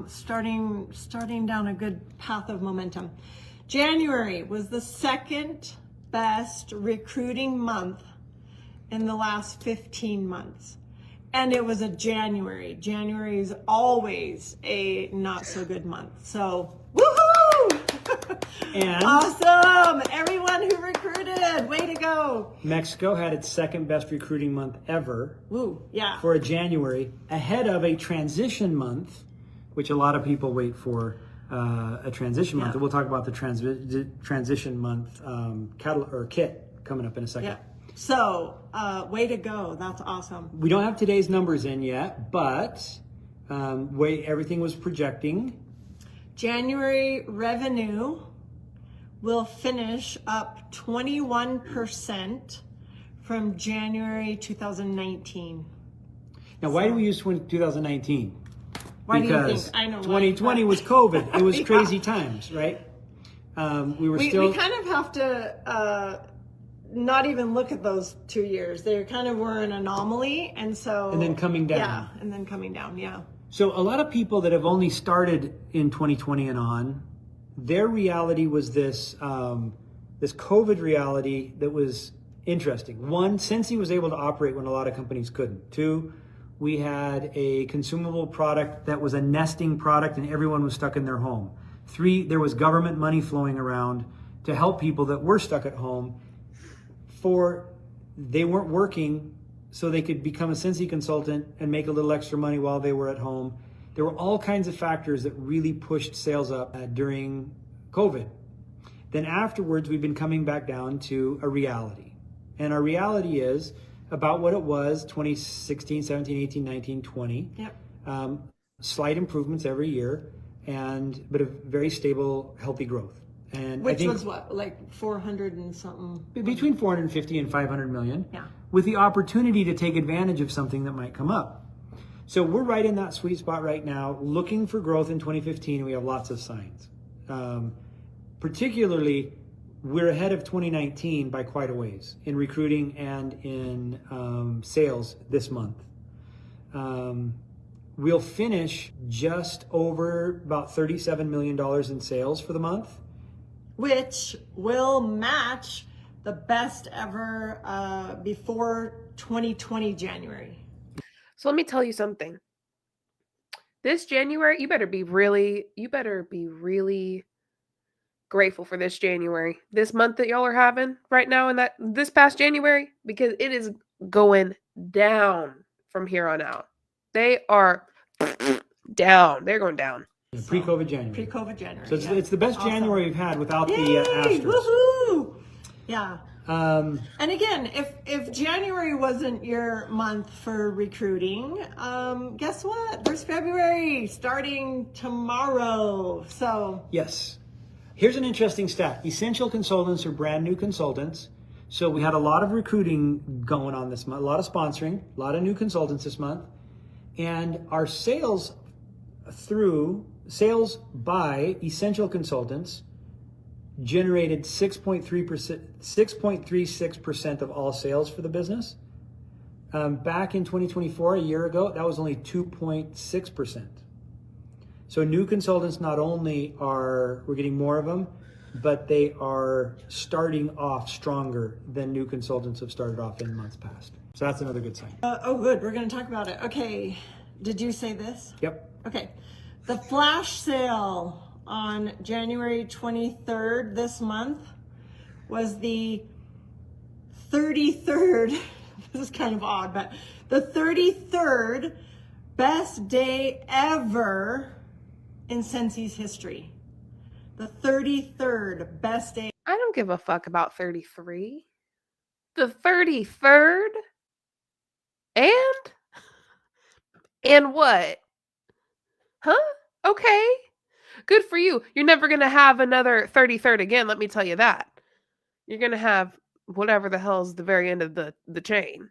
starting down a good path of momentum. January was the second best recruiting month in the last 15 months. And it was a January. January is always a not so good month. So, woohoo! And awesome! Everyone who recruited, way to go! Mexico had its second best recruiting month ever. Woo, yeah. For a January, ahead of a transition month, which a lot of people wait for, a transition month. Yeah. And we'll talk about the transition month kit coming up in a second. Yeah. So, way to go. That's awesome. We don't have today's numbers in yet, but everything was projecting. January revenue will finish up 21% from January 2019. Now, why do we use 2019? Why do you Because think? I know. 2020 was COVID. It was crazy times, right? We kind of have to not even look at those 2 years. They kind of were an anomaly, and so. And then coming down. Yeah, and then coming down. Yeah. So a lot of people that have only started in 2020 and on, their reality was this COVID reality that was interesting. One, Scentsy was able to operate when a lot of companies couldn't. Two, we had a consumable product that was a nesting product and everyone was stuck in their home. Three, there was government money flowing around to help people that were stuck at home. Four, they weren't working, so they could become a Scentsy consultant and make a little extra money while they were at home. There were all kinds of factors that really pushed sales up during COVID. Then afterwards, we've been coming back down to a reality. And our reality is about what it was 2016, 17, 18, 19, 20. Yep. Slight improvements every year, but a very stable, healthy growth. And Which I think was what, like 400 and something? between 450 and 500 million. Yeah. With the opportunity to take advantage of something that might come up. So we're right in that sweet spot right now, looking for growth in 2015, and we have lots of signs. Particularly, we're ahead of 2019 by quite a ways in recruiting and in sales this month. We'll finish just over about $37 million in sales for the month. Which will match the best ever before 2020 January. So let me tell you something. This January, you better be really grateful for this January. This month that y'all are having right now and this past January, because it is going down from here on out. They are down. They're going down. Pre-COVID January. Pre-COVID January. So it's the best January we've had without the asterisks. Woohoo! Yeah. Um, And again, if January wasn't your month for recruiting, guess what? There's February starting tomorrow. So yes. Here's an interesting stat. Essential consultants are brand new consultants. So we had a lot of recruiting going on this month, a lot of sponsoring, a lot of new consultants this month. And our sales by essential consultants generated 6.36% of all sales for the business. Back in 2024, a year ago, that was only 2.6%. So new consultants not only we're getting more of them, but they are starting off stronger than new consultants have started off in months past. So that's another good sign. oh, good. We're going to talk about it. Okay. Did you say this? Yep. Okay. The flash sale on January 23rd this month was the 33rd. This is kind of odd, but the 33rd best day ever in Scentsy's history. The 33rd best day. I don't give a fuck about 33. The 33rd? And what? Huh? Okay. Good for you. You're never going to have another 33rd again, let me tell you that. You're going to have whatever the hell's the very end of the chain.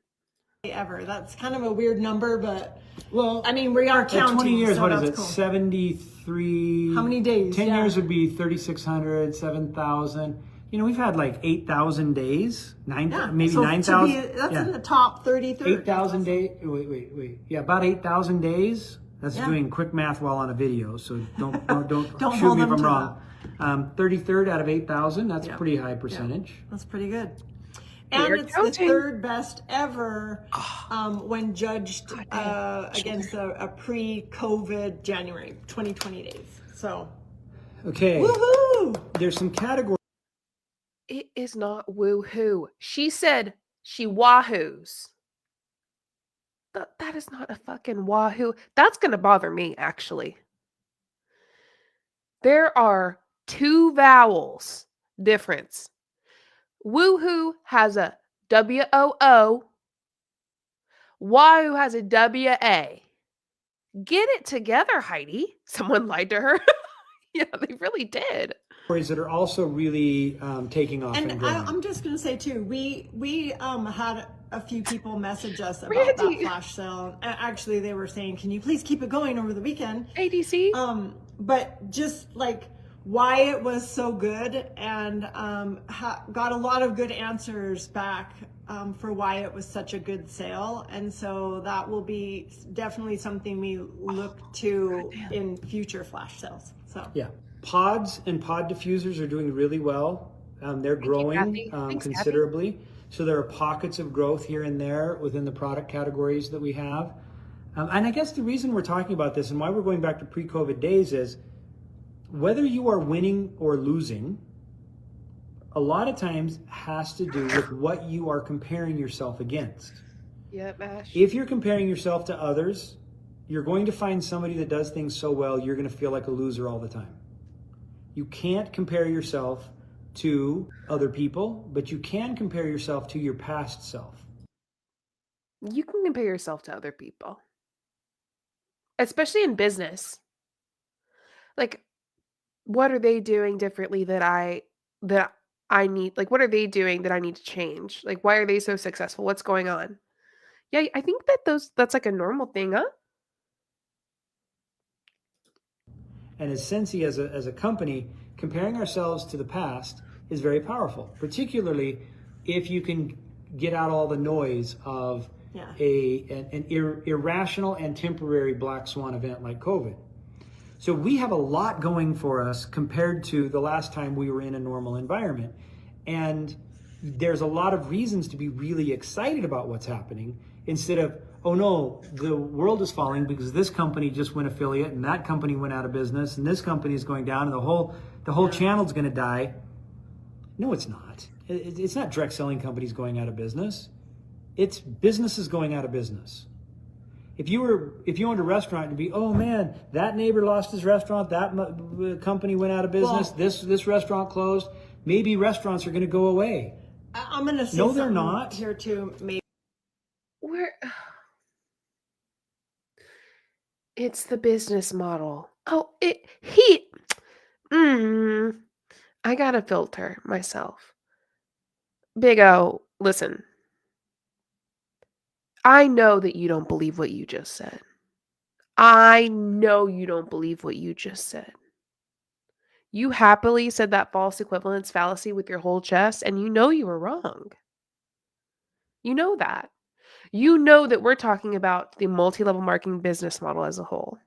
Ever. That's kind of a weird number, but Well, I mean, we are counting. 20 years, so what is that's it? cool. 73. How many days? 10 Yeah. years would be 3,600, 7,000. You know, we've had like 8,000 days, maybe So 9,000. That's in the top 33rd. 8,000 days. Wait. Yeah, about 8,000 days. That's doing quick math while on a video, so don't Don't shoot hold me if them I'm to wrong. 33rd out of 8,000. That's a pretty high percentage. That's pretty good. We And are it's counting. the third best ever when judged against a pre-COVID January 2020 days. So, Okay. woohoo! There's some categories. It is not woohoo. She said she wahoos. That is not a fucking wahoo. That's going to bother me, actually. There are 2 vowels difference. Woohoo has a W-O-O. Wahoo has a W-A. Get it together, Heidi. Someone lied to her. Yeah, they really did. That are also really taking off and And growing. I'm just going to say too, we had a few people message us about Randy. that flash sale. Actually, they were saying, "Can you please keep it going over the weekend?" ADC. But just like why it was so good, and got a lot of good answers back for why it was such a good sale. And so that will be definitely something we look to in future flash sales. So Yeah. Pods and pod diffusers are doing really well. They're growing Kathy. Thanks, Kathy. considerably. So there are pockets of growth here and there within the product categories that we have. And I guess the reason we're talking about this and why we're going back to pre-COVID days is whether you are winning or losing, a lot of times has to do with what you are comparing yourself against. Yep, Ash. If you're comparing yourself to others, you're going to find somebody that does things so well, you're going to feel like a loser all the time. You can't compare yourself to other people, but you can compare yourself to your past self. You can compare yourself to other people, especially in business. Like, what are they doing differently that I need? Like, what are they doing that I need to change? Like, why are they so successful? What's going on? Yeah, I think that's like a normal thing, huh? And as Scentsy, as a company, comparing ourselves to the past is very powerful, particularly if you can get out all the noise of an irrational and temporary black swan event like COVID. So we have a lot going for us compared to the last time we were in a normal environment. And there's a lot of reasons to be really excited about what's happening instead of, oh no, the world is falling because this company just went affiliate and that company went out of business and this company is going down and the whole channel's going to die. No, it's not. It's not direct selling companies going out of business. It's businesses going out of business. If you owned a restaurant, it'd be, oh man, that neighbor lost his restaurant, that company went out of business, well, this restaurant closed. Maybe restaurants are going to go away. I'm going to say no, they're not here too. Maybe it's the business model. Oh, I gotta filter myself. Big O, listen. I know that you don't believe what you just said. I know you don't believe what you just said. You happily said that false equivalence fallacy with your whole chest, and you know you were wrong. You know that. You know that we're talking about the multi-level marketing business model as a whole.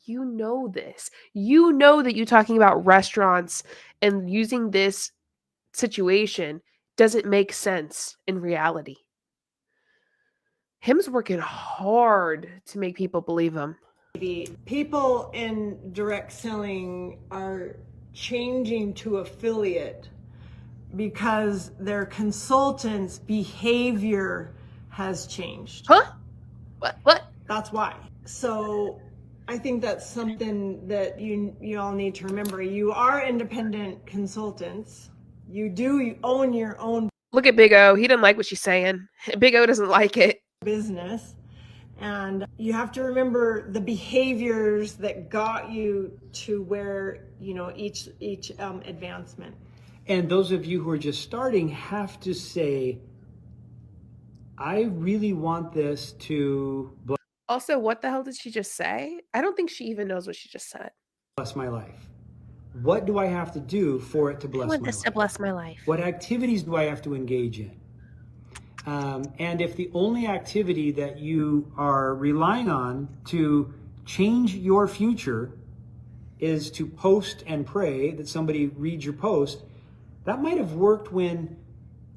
You know this. You know that you talking about restaurants and using this situation doesn't make sense in reality. Him's working hard to make people believe him. People in direct selling are changing to affiliate because their consultants' behavior has changed. Huh? What? That's why. So I think that's something that you all need to remember. You are independent consultants. You own your own Look at Big O. He didn't like what she's saying. Big O doesn't like it. Business. And you have to remember the behaviors that got you to where, each advancement. And those of you who are just starting have to say, I really want this to Also, what the hell did she just say? I don't think she even knows what she just said. bless my life. What do I have to do for it to bless my life? I want this to bless my life. What activities do I have to engage in? And if the only activity that you are relying on to change your future is to post and pray that somebody reads your post, that might have worked when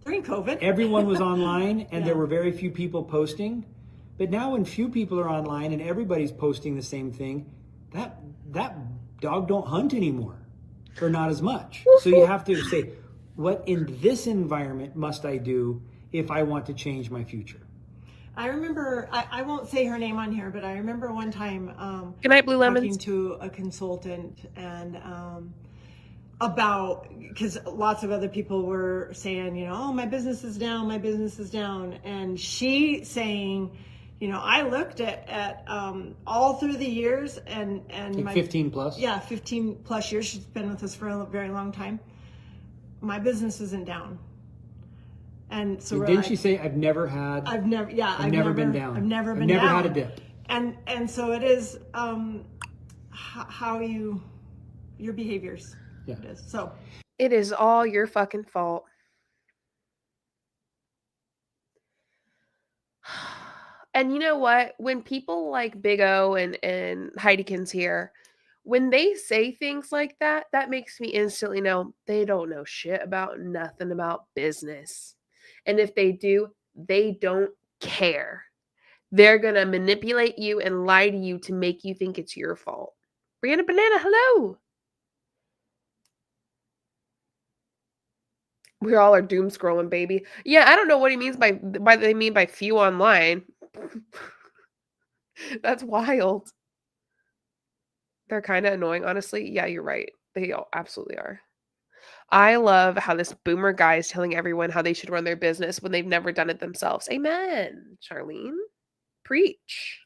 during COVID everyone was online and there were very few people posting. But now when few people are online and everybody's posting the same thing, that dog don't hunt anymore, or not as much. So you have to say, what in this environment must I do if I want to change my future? I remember, I won't say her name on here, but I remember one time Good night, Blue talking Lemons. to a consultant and about, because lots of other people were saying, you know, oh, my business is down, my business is down. And she saying, you know, I looked at all through the years and Like 15 plus? Yeah, 15 plus years. She's been with us for a very long time. My business isn't down. And so we're Didn't like, she say, I've never been down. I've never been I've never down. had a dip. And so it is how your behaviors. Yeah. It is. So It is all your fucking fault. And you know what? When people like Big O and Heidekins here, when they say things like that, that makes me instantly know they don't know shit about nothing about business. And if they do, they don't care. They're going to manipulate you and lie to you to make you think it's your fault. Brianna Banana, hello. We all are doom scrolling, baby. Yeah, I don't know what he means by they mean by few online. That's wild. They're kind of annoying, honestly. Yeah, you're right. They all absolutely are. I love how this boomer guy is telling everyone how they should run their business when they've never done it themselves. Amen, Charlene. Preach.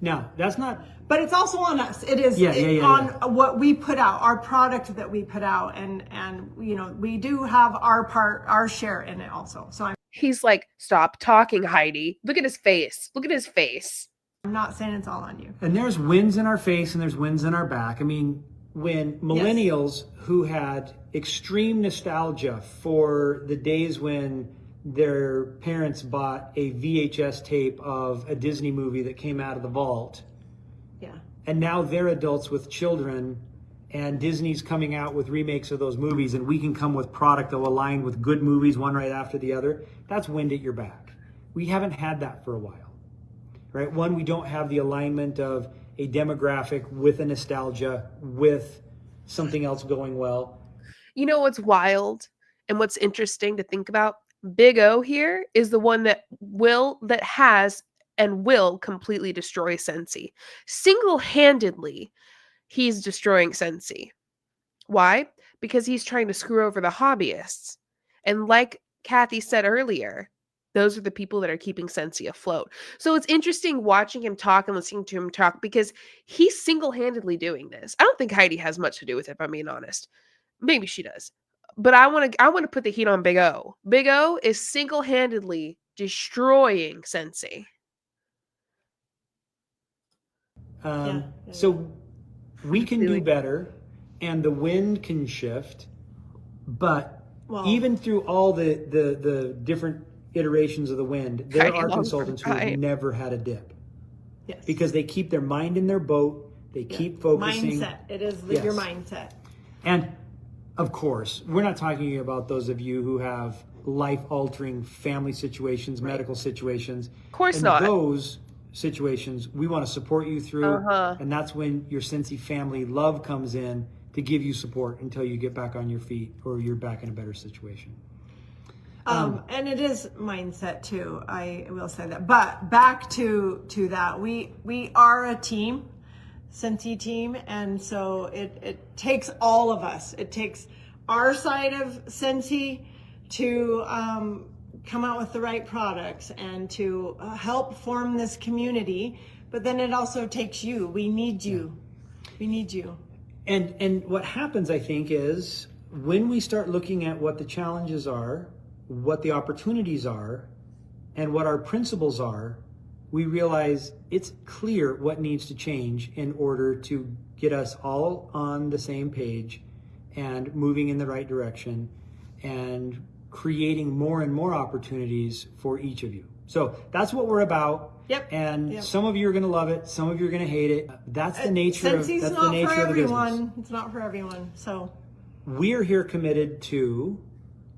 Now, that's not... but it's also on us. It is on what we put out, our product that we put out, and you know, we do have our share in it also. So He's like, stop talking, Heidi. Look at his face. Look at his face. I'm not saying it's all on you. And there's winds in our face and there's winds in our back. I mean, when millennials who had extreme nostalgia for the days when their parents bought a VHS tape of a Disney movie that came out of the vault. Yeah. And now they're adults with children and Disney's coming out with remakes of those movies and we can come with product that will align with good movies one right after the other. That's wind at your back. We haven't had that for a while, right? One, we don't have the alignment of a demographic with a nostalgia, with something else going well. You know what's wild and what's interesting to think about? Big O here is the one that has and will completely destroy Scentsy. Single-handedly, he's destroying Scentsy. Why? Because he's trying to screw over the hobbyists. And like Kathy said earlier, those are the people that are keeping Scentsy afloat. So it's interesting watching him talk and listening to him talk because he's single-handedly doing this. I don't think Heidi has much to do with it, if I'm being honest. Maybe she does. But I want to put the heat on Big O. Big O is single-handedly destroying Scentsy. So we can do better and the wind can shift, but even through all the different iterations of the wind, there are consultants who have never had a dip. Yes. Because they keep their mind in their boat, they keep focusing. Mindset. It is your mindset. And of course, we're not talking about those of you who have life-altering family situations, medical situations. Of course and not. Those situations we want to support you through, and that's when your Scentsy family love comes in to give you support until you get back on your feet or you're back in a better situation. And it is mindset too. I will say that. But back to that, we are a team. Scentsy team, and so it takes all of us. It takes our side of Scentsy to come out with the right products and to help form this community, but then it also takes you. We need you. We need you. And what happens, I think, is when we start looking at what the challenges are, what the opportunities are, and what our principles are, we realize it's clear what needs to change in order to get us all on the same page and moving in the right direction and creating more and more opportunities for each of you. So that's what we're about. Yep. And some of you are going to love it. Some of you are going to hate it. That's the nature of Scentsy's that's the nature of the business. It's not for everyone. So we're here committed to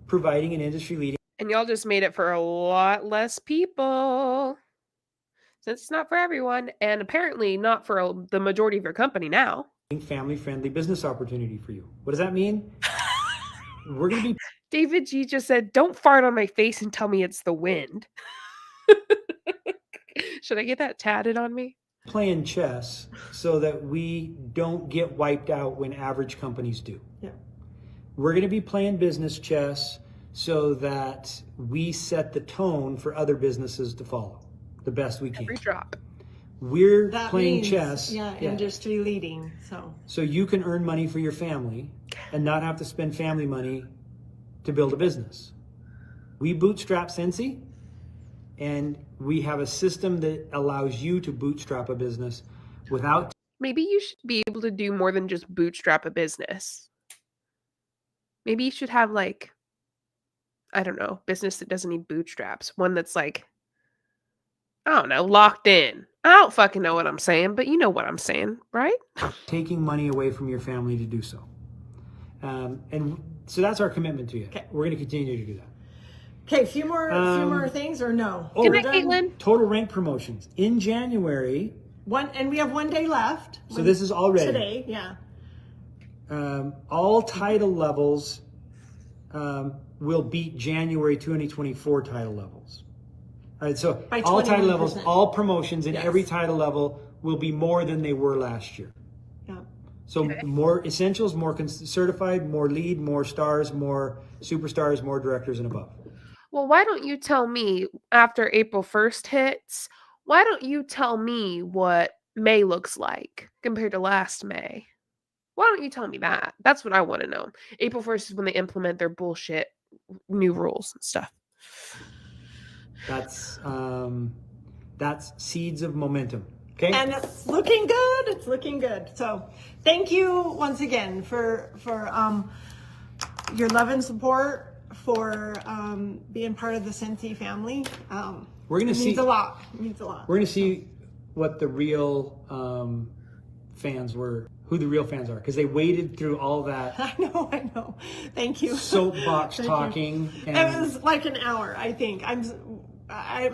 providing an industry leading. And y'all just made it for a lot less people. Since it's not for everyone, and apparently not for the majority of your company now. Family-friendly business opportunity for you. What does that mean? We're going to be... David G just said, don't fart on my face and tell me it's the wind. Should I get that tatted on me? Playing chess so that we don't get wiped out when average companies do. Yeah. We're going to be playing business chess so that we set the tone for other businesses to follow the best we can. Every drop. We're That playing means, chess. industry leading. So you can earn money for your family and not have to spend family money to build a business. We bootstrap Scentsy, and we have a system that allows you to bootstrap a business without. Maybe you should be able to do more than just bootstrap a business. Maybe you should have like, I don't know, business that doesn't need bootstraps. One that's like, I don't know, locked in. I don't fucking know what I'm saying, but you know what I'm saying, right? Taking money away from your family to do so. And so that's our commitment to you. Okay. We're going to continue to do that. Okay, a few more things, or no? Good we're night, Caitlin. Total rank promotions. In January, And we have 1 day left. so this is already. Today, yeah. All title levels will beat January 2024 title levels. All right, so By all title 21%. levels, all promotions in Yes. every title level will be more than they were last year. Yeah. So more essentials, more certified, more lead, more stars, more superstars, more directors and above. Well, why don't you tell me after April 1st hits, why don't you tell me what May looks like compared to last May? Why don't you tell me that? That's what I want to know. April 1st is when they implement their bullshit new rules and stuff. That's seeds of momentum. Okay. And it's looking good. It's looking good. So thank you once again for your love and support, for being part of the Scentsy family. We're gonna it see. means a lot. It means a lot. We're going to see what the real fans were, who the real fans are, because they waded through all that I know. Thank you. soapbox Thank you. talking. And It was like an hour, I think. I'm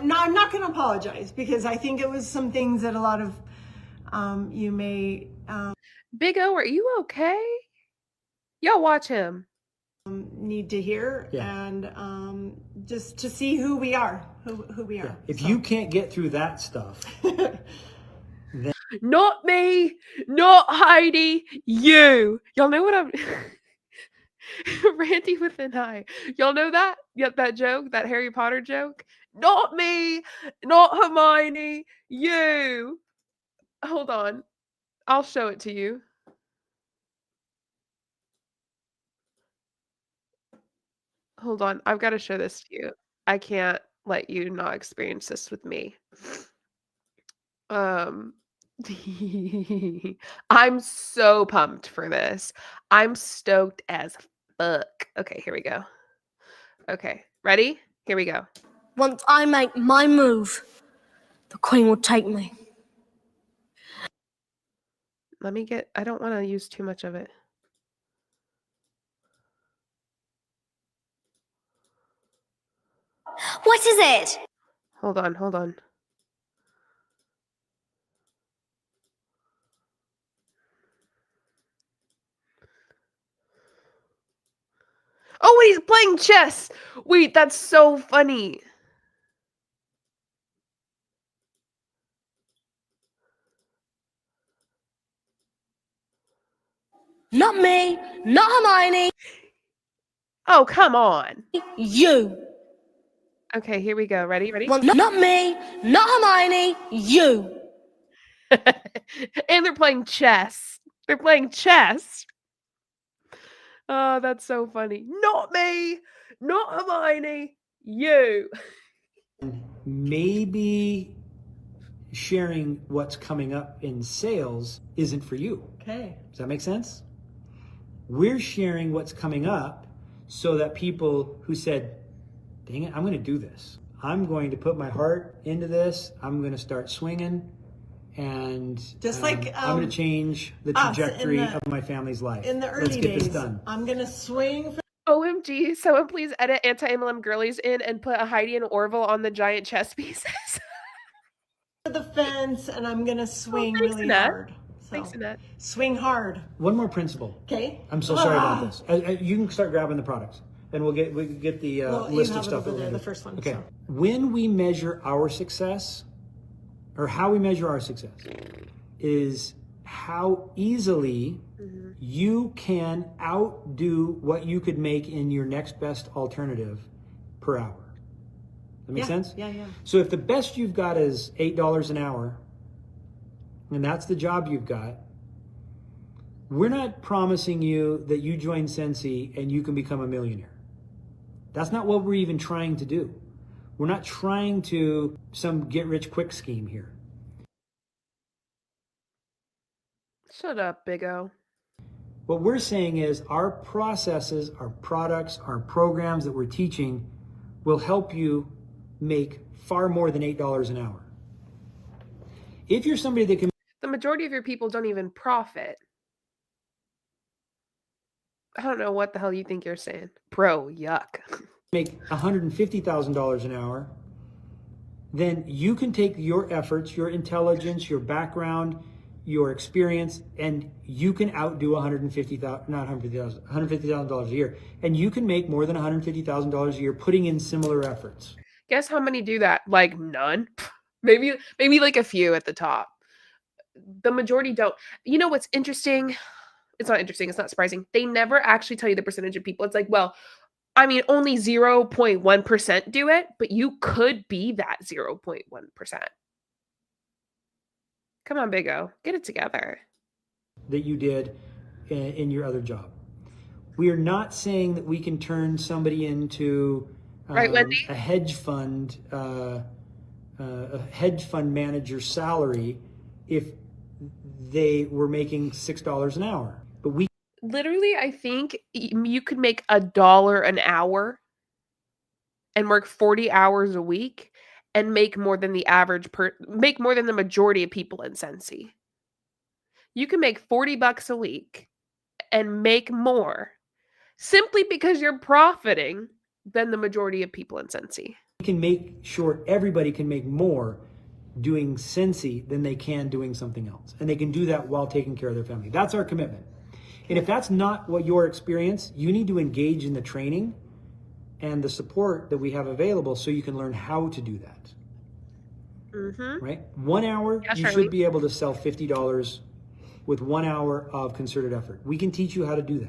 not going to apologize, because I think it was some things that a lot of you may Big O, are you okay? Y'all watch him. need to hear, Yeah. and just to see who we are, who we are. if you can't get through that stuff, Not me, not Heidi, you. Y'all know what I'm Randy with an eye. Y'all know that? Yep, that joke, that Harry Potter joke. Not me, not Hermione, you. Hold on. I'll show it to you. Hold on. I've got to show this to you. I can't let you not experience this with me. I'm so pumped for this. I'm stoked as fuck. Okay, here we go. Okay, ready? Here we go. Once I make my move, the Queen will take me. I don't want to use too much of it. What is it? Hold on. Oh, he's playing chess. Wait, that's so funny. Not me, not Hermione, Oh, come on. you. Okay, here we go. Ready? Not me, not Hermione, you. And they're playing chess. Oh, that's so funny. Not me, not Hermione, you. maybe sharing what's coming up in sales isn't for you. Okay. Does that make sense? We're sharing what's coming up so that people who said, dang it, I'm going to do this. I'm going to put my heart into this. I'm going to start swinging. And Just like, I'm going to change the us in trajectory the- of my family's life. In the Let's early get days, this done. I'm gonna swing for OMG, someone please edit anti-MLM girlies in and put a Heidi and Orville on the giant chess pieces. the fence, and I'm gonna swing thanks, really Annette. hard. So, Thanks, Annette. swing hard. One more principle. Okay. I'm so sorry about this. You can start grabbing the products, and we can get the Well, you list have of it stuff. over that we're there, gonna the do. first one, Okay. so. When we measure our success, or how we measure our success, is how easily you can outdo what you could make in your next best alternative per hour. That make sense? Yeah, yeah. So if the best you've got is $8 an hour, and that's the job you've got, we're not promising you that you join Scentsy and you can become a millionaire. That's not what we're even trying to do. We're not trying to some get-rich-quick scheme here. Shut up, Big O. What we're saying is our processes, our products, our programs that we're teaching will help you make far more than $8 an hour. If you're somebody that can The majority of your people don't even profit. I don't know what the hell you think you're saying. Bro, yuck. make $150,000 an hour, then you can take your efforts, your intelligence, your background, your experience, and you can outdo $150,000 a year. And you can make more than $150,000 a year putting in similar efforts. Guess how many do that? Like none? Maybe like a few at the top. The majority don't. You know what's interesting? It's not interesting. It's not surprising. They never actually tell you the percentage of people. It's like, well, I mean, only 0.1% do it, but you could be that 0.1%. Come on, Big O. Get it together. That you did in your other job. We are not saying that we can turn somebody into Right, Wendy? a hedge fund manager's salary if they were making $6 an hour. But we Literally, I think you could make $1 an hour and work 40 hours a week and make more than the make more than the majority of people in Scentsy. You can make $40 a week and make more simply because you're profiting than the majority of people in Scentsy. can make sure everybody can make more doing Scentsy than they can doing something else. And they can do that while taking care of their family. That's our commitment. And if that's not what your experience, you need to engage in the training and the support that we have available so you can learn how to do that. Right? 1 hour, Yeah, you sure. should be able to sell $50 with 1 hour of concerted effort. We can teach you how to do that.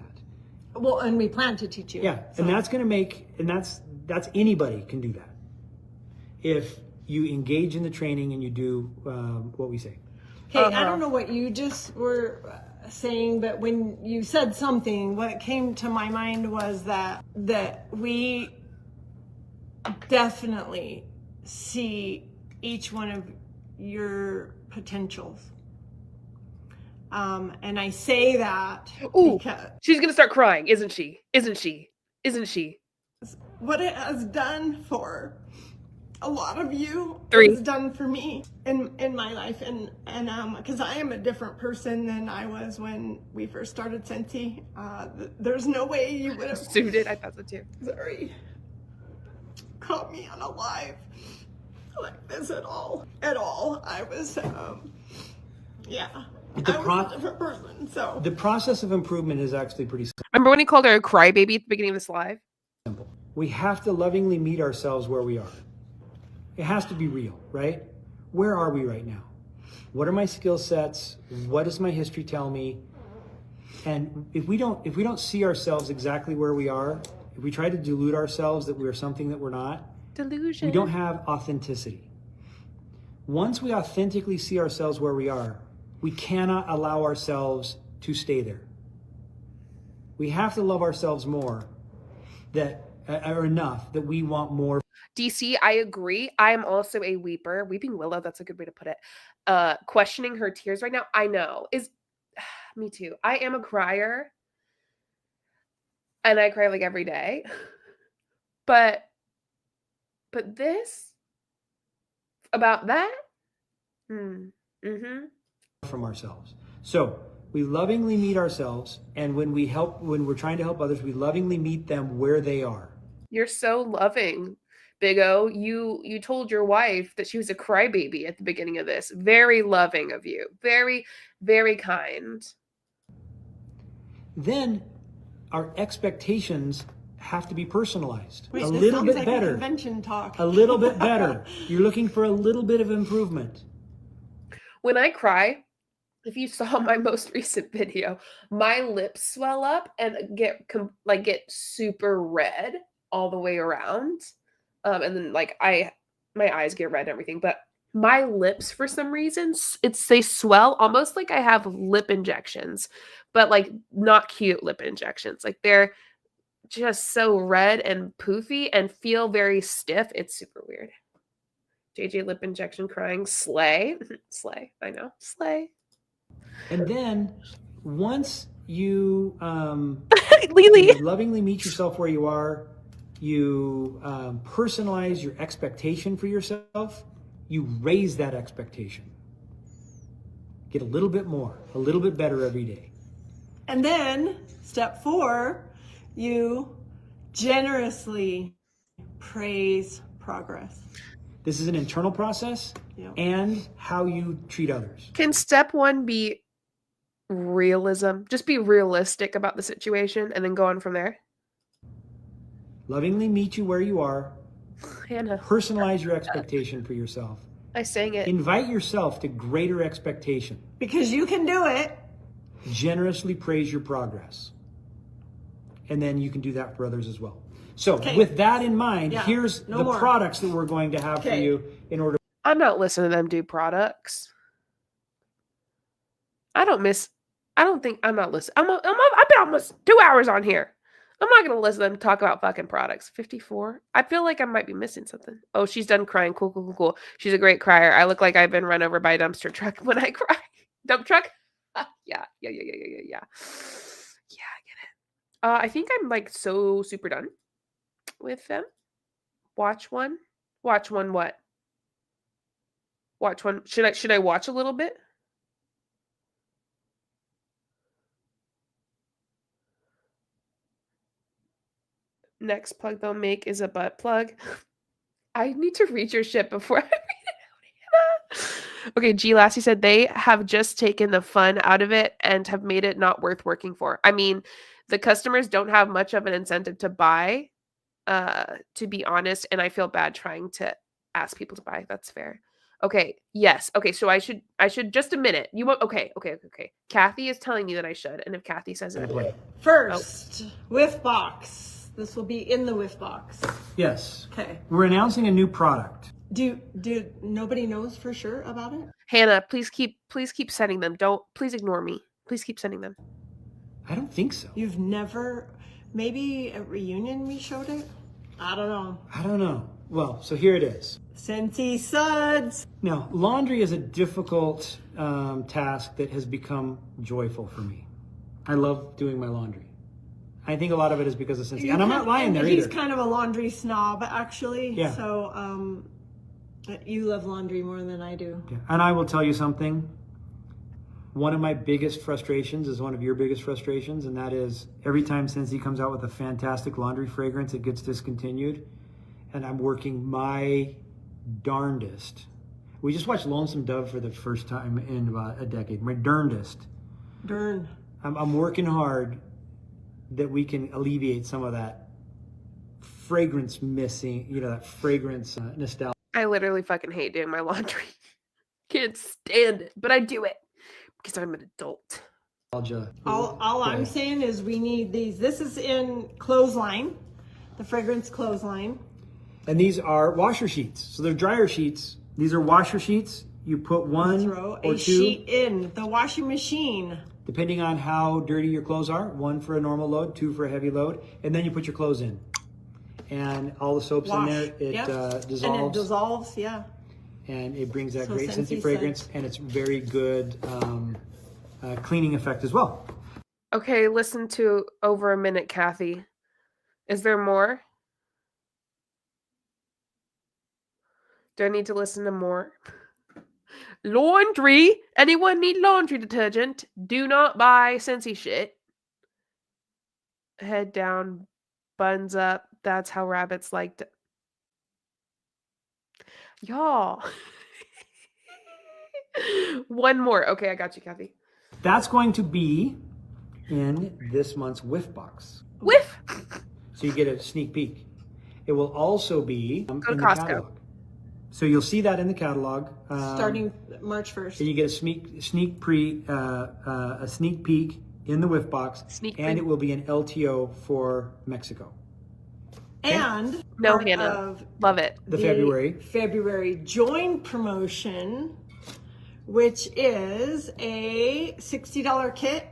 Well, and we plan to teach you. Yeah, and that's going to make, and that's anybody can do that if you engage in the training and you do what we say. Okay, I don't know what you just were saying, but when you said something, what came to my mind was that we definitely see each one of your potentials. And I say that Ooh, because she's gonna start crying, isn't she? Isn't she? Isn't she? what it has done for a lot of you, 3. it's done for me in my life, and because I am a different person than I was when we first started Scentsy. There's no way you would have Suited. I thought so too. caught me on a live like this at all. I was yeah. The I was a different person. So The process of improvement is actually pretty Remember when he called her a crybaby at the beginning of this live? simple. We have to lovingly meet ourselves where we are. It has to be real, right? Where are we right now? What are my skill sets? What does my history tell me? And if we don't see ourselves exactly where we are, if we try to delude ourselves that we're something that we're not, Delusion. we don't have authenticity. Once we authentically see ourselves where we are, we cannot allow ourselves to stay there. We have to love ourselves more, or enough that we want more. DC, I agree. I am also a weeper. Weeping Willow, that's a good way to put it. Questioning her tears right now, I know. Me too. I am a crier. And I cry like every day. But this about that? From ourselves. So we lovingly meet ourselves, and when we're trying to help others, we lovingly meet them where they are. You're so loving, Big O. You told your wife that she was a crybaby at the beginning of this. Very loving of you. Very, very kind. Then our expectations have to be personalized. Wait, a this little sounds bit like better. a convention talk. A little bit better. You're looking for a little bit of improvement. When I cry, if you saw my most recent video, my lips swell up and get super red all the way around. And then like my eyes get red and everything, but my lips for some reason they swell almost like I have lip injections, but like not cute lip injections. Like they're just so red and poofy and feel very stiff. It's super weird. JJ lip injection crying. Slay. Slay. I know. Slay. And then once you Lily. lovingly meet yourself where you are, you personalize your expectation for yourself, you raise that expectation. Get a little bit more, a little bit better every day. And then step 4, you generously praise progress. This is an internal process and how you treat others. Can step 1 be realism? Just be realistic about the situation and then go on from there? Lovingly meet you where you are. Hannah. Personalize your expectation for yourself. I sang it. Invite yourself to greater expectation. Because you can do it. Generously praise your progress. And then you can do that for others as well. So with that in mind, here's the products that we're going to have for you in order. I'm not listening to them do products. I'm not listening. I've been almost 2 hours on here. I'm not going to listen to them talk about fucking products. 54. I feel like I might be missing something. Oh, she's done crying. Cool. She's a great crier. I look like I've been run over by a dumpster truck when I cry. Dump truck? Yeah. Yeah, I get it. I think I'm like so super done with them. Watch one what? Watch one. Should I watch a little bit? Next plug they'll make is a butt plug. I need to read your shit before I read it out. Okay, G Lassie said they have just taken the fun out of it and have made it not worth working for. I mean, the customers don't have much of an incentive to buy, to be honest, and I feel bad trying to ask people to buy. That's fair. Okay, yes. Okay, so I should just a minute. You want okay. Kathy is telling me that I should, and if Kathy says it, First, whiff box. This will be in the whiff box. Yes. Okay. We're announcing a new product. Do nobody knows for sure about it? Hannah, please keep sending them. Please ignore me. Please keep sending them. I don't think so. You've never, maybe at reunion we showed it? I don't know. Well, so here it is. Scentsy suds. Now, laundry is a difficult task that has become joyful for me. I love doing my laundry. I think a lot of it is because of Scentsy. And I'm not lying there either. He's kind of a laundry snob, actually. Yeah. So, you love laundry more than I do. Yeah. And I will tell you something. One of my biggest frustrations is one of your biggest frustrations, and that is every time Scentsy comes out with a fantastic laundry fragrance, it gets discontinued. And I'm working my darndest. We just watched Lonesome Dove for the first time in about a decade. My darndest. Darn. I'm working hard that we can alleviate some of that fragrance missing, that fragrance nostalgia. I literally fucking hate doing my laundry. Can't stand it, but I do it because I'm an adult. All I'm saying is we need these. This is in Clothesline, the fragrance Clothesline. And these are washer sheets. So they're dryer sheets. These are washer sheets. You put one Throw or a two. sheet in the washing machine. Depending on how dirty your clothes are, 1 for a normal load, 2 for a heavy load, and then you put your clothes in. And all the soap's in there, it dissolves. And it dissolves, And it brings that So great Scentsy Scentsy fragrance, scent. and it's very good cleaning effect as well. Okay, listen to over a minute, Kathy. Is there more? Do I need to listen to more? Laundry. Anyone need laundry detergent? Do not buy Scentsy shit. Head down, buns up. That's how rabbits like to. Y'all. One more. Okay, I got you, Kathy. That's going to be in this month's whiff box. Whiff. So you get a sneak peek. It will also be Go to in the Costco. catalog. So you'll see that in the catalog. Starting March 1st. And you get a sneak peek in the whiff box, and it will be an LTO for Mexico. And No, part Hannah. of Love it. The February join promotion, which is a $60 kit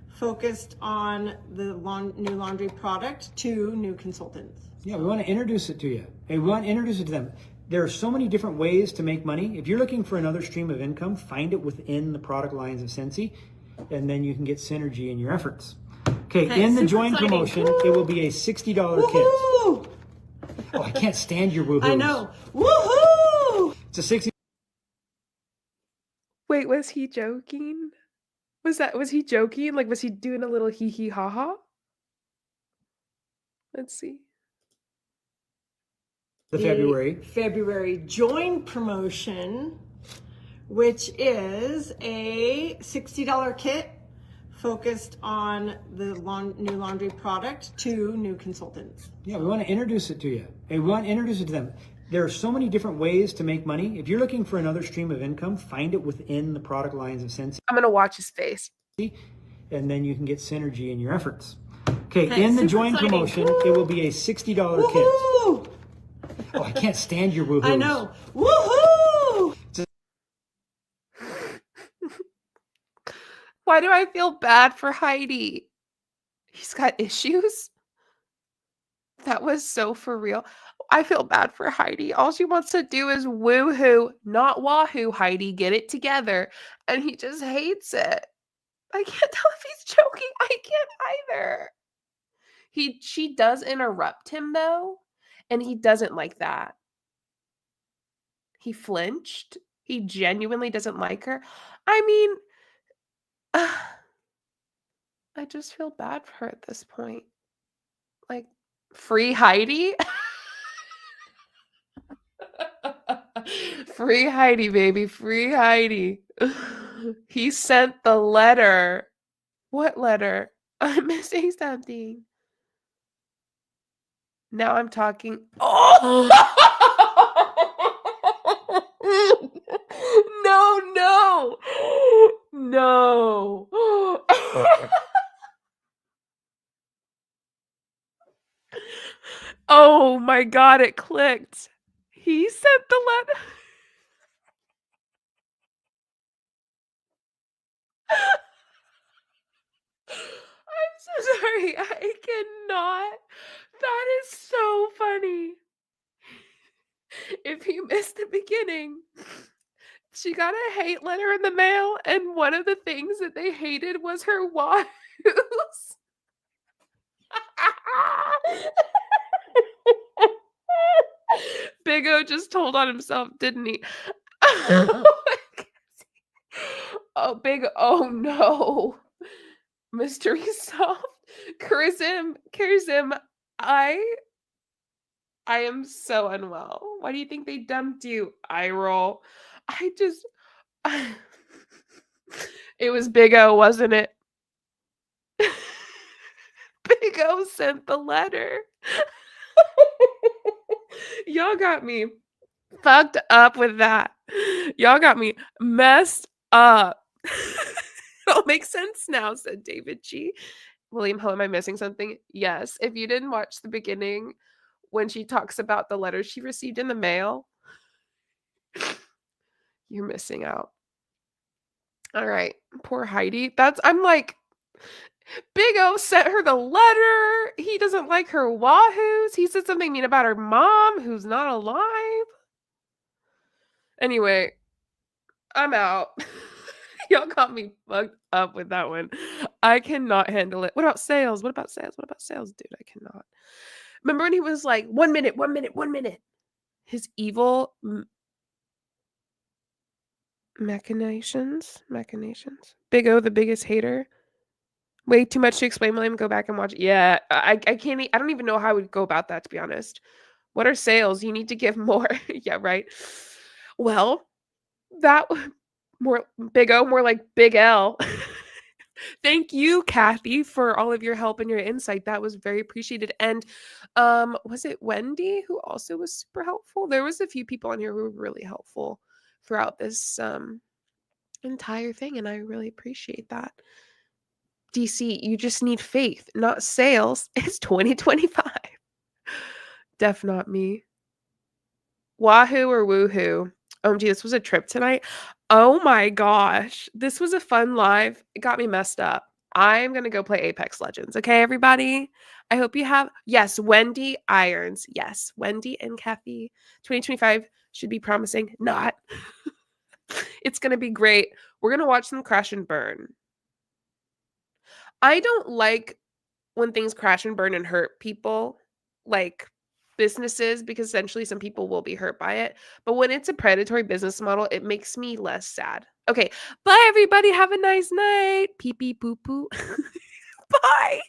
focused on the new laundry product to new consultants. Yeah, we want to introduce it to you. And we want to introduce it to them. There are so many different ways to make money. If you're looking for another stream of income, find it within the product lines of Scentsy, and then you can get synergy in your efforts. Okay, in the super join exciting. promotion, it will be a $60 kit. Woohoo! Oh, I can't stand your woohoos. I know. Woohoo! It's a 60. Wait, was he joking? Was he joking? Like, was he doing a little hee hee ha ha? Let's see. The February join promotion, which is a $60 kit focused on the new laundry product to new consultants. Yeah, we want to introduce it to you. And we want to introduce it to them. There are so many different ways to make money. If you're looking for another stream of income, find it within the product lines of Scentsy, I'm gonna watch his face. and then you can get synergy in your efforts. Okay, Okay, in the super join exciting. promotion, it will be a $60 kit. Woohoo! Oh, I can't stand your woohoos. I know. Woohoo! Why do I feel bad for Heidi? He's got issues? That was so for real. I feel bad for Heidi. All she wants to do is woohoo, not wahoo, Heidi. Get it together. And he just hates it. I can't tell if he's joking. I can't either. She does interrupt him though, and he doesn't like that. He flinched. He genuinely doesn't like her. I mean, I just feel bad for her at this point. Like, free Heidi? Free Heidi, baby. Free Heidi. He sent the letter. What letter? I'm missing something. Now I'm talking. Oh! No, no. No. Oh my God, it clicked. He sent the letter. I'm so sorry. I cannot. That is so funny. If you missed the beginning, she got a hate letter in the mail, and one of the things that they hated was her wahoos. Big O just told on himself, didn't he? Oh, Big O, no. Mystery solved. Charism, I am so unwell. Why do you think they dumped you? I roll. It was Big O, wasn't it? Big O sent the letter. Y'all got me fucked up with that. Y'all got me messed up. It'll make sense now, said David G. William, hello, am I missing something? Yes. If you didn't watch the beginning, when she talks about the letter she received in the mail, you're missing out. All right. Poor Heidi. I'm like, Big O sent her the letter. He doesn't like her wahoos. He said something mean about her mom, who's not alive. Anyway, I'm out. Y'all got me fucked up with that one. I cannot handle it. What about sales? What about sales? What about sales, dude? I cannot. Remember when he was like, 1 minute, 1 minute, 1 minute. His evil machinations. Big O, the biggest hater. Way too much to explain. Let me go back and watch it. Yeah, I can't. I don't even know how I would go about that, to be honest. What are sales? You need to give more. Yeah, right. Well, that more Big O, more like Big L. Thank you, Kathy, for all of your help and your insight. That was very appreciated. And was it Wendy who also was super helpful? There was a few people on here who were really helpful throughout this entire thing, and I really appreciate that. DC, you just need faith, not sales. It's 2025. Def not me. Wahoo or woohoo? OMG, this was a trip tonight. Oh my gosh. This was a fun live. It got me messed up. I'm going to go play Apex Legends. Okay, everybody? I hope you have. Yes, Wendy Irons. Yes, Wendy and Kathy. 2025 should be promising. Not. It's going to be great. We're going to watch some crash and burn. I don't like when things crash and burn and hurt people, like businesses, because essentially some people will be hurt by it. But when it's a predatory business model, it makes me less sad. Okay, bye everybody. Have a nice night. Pee pee poo poo. Bye.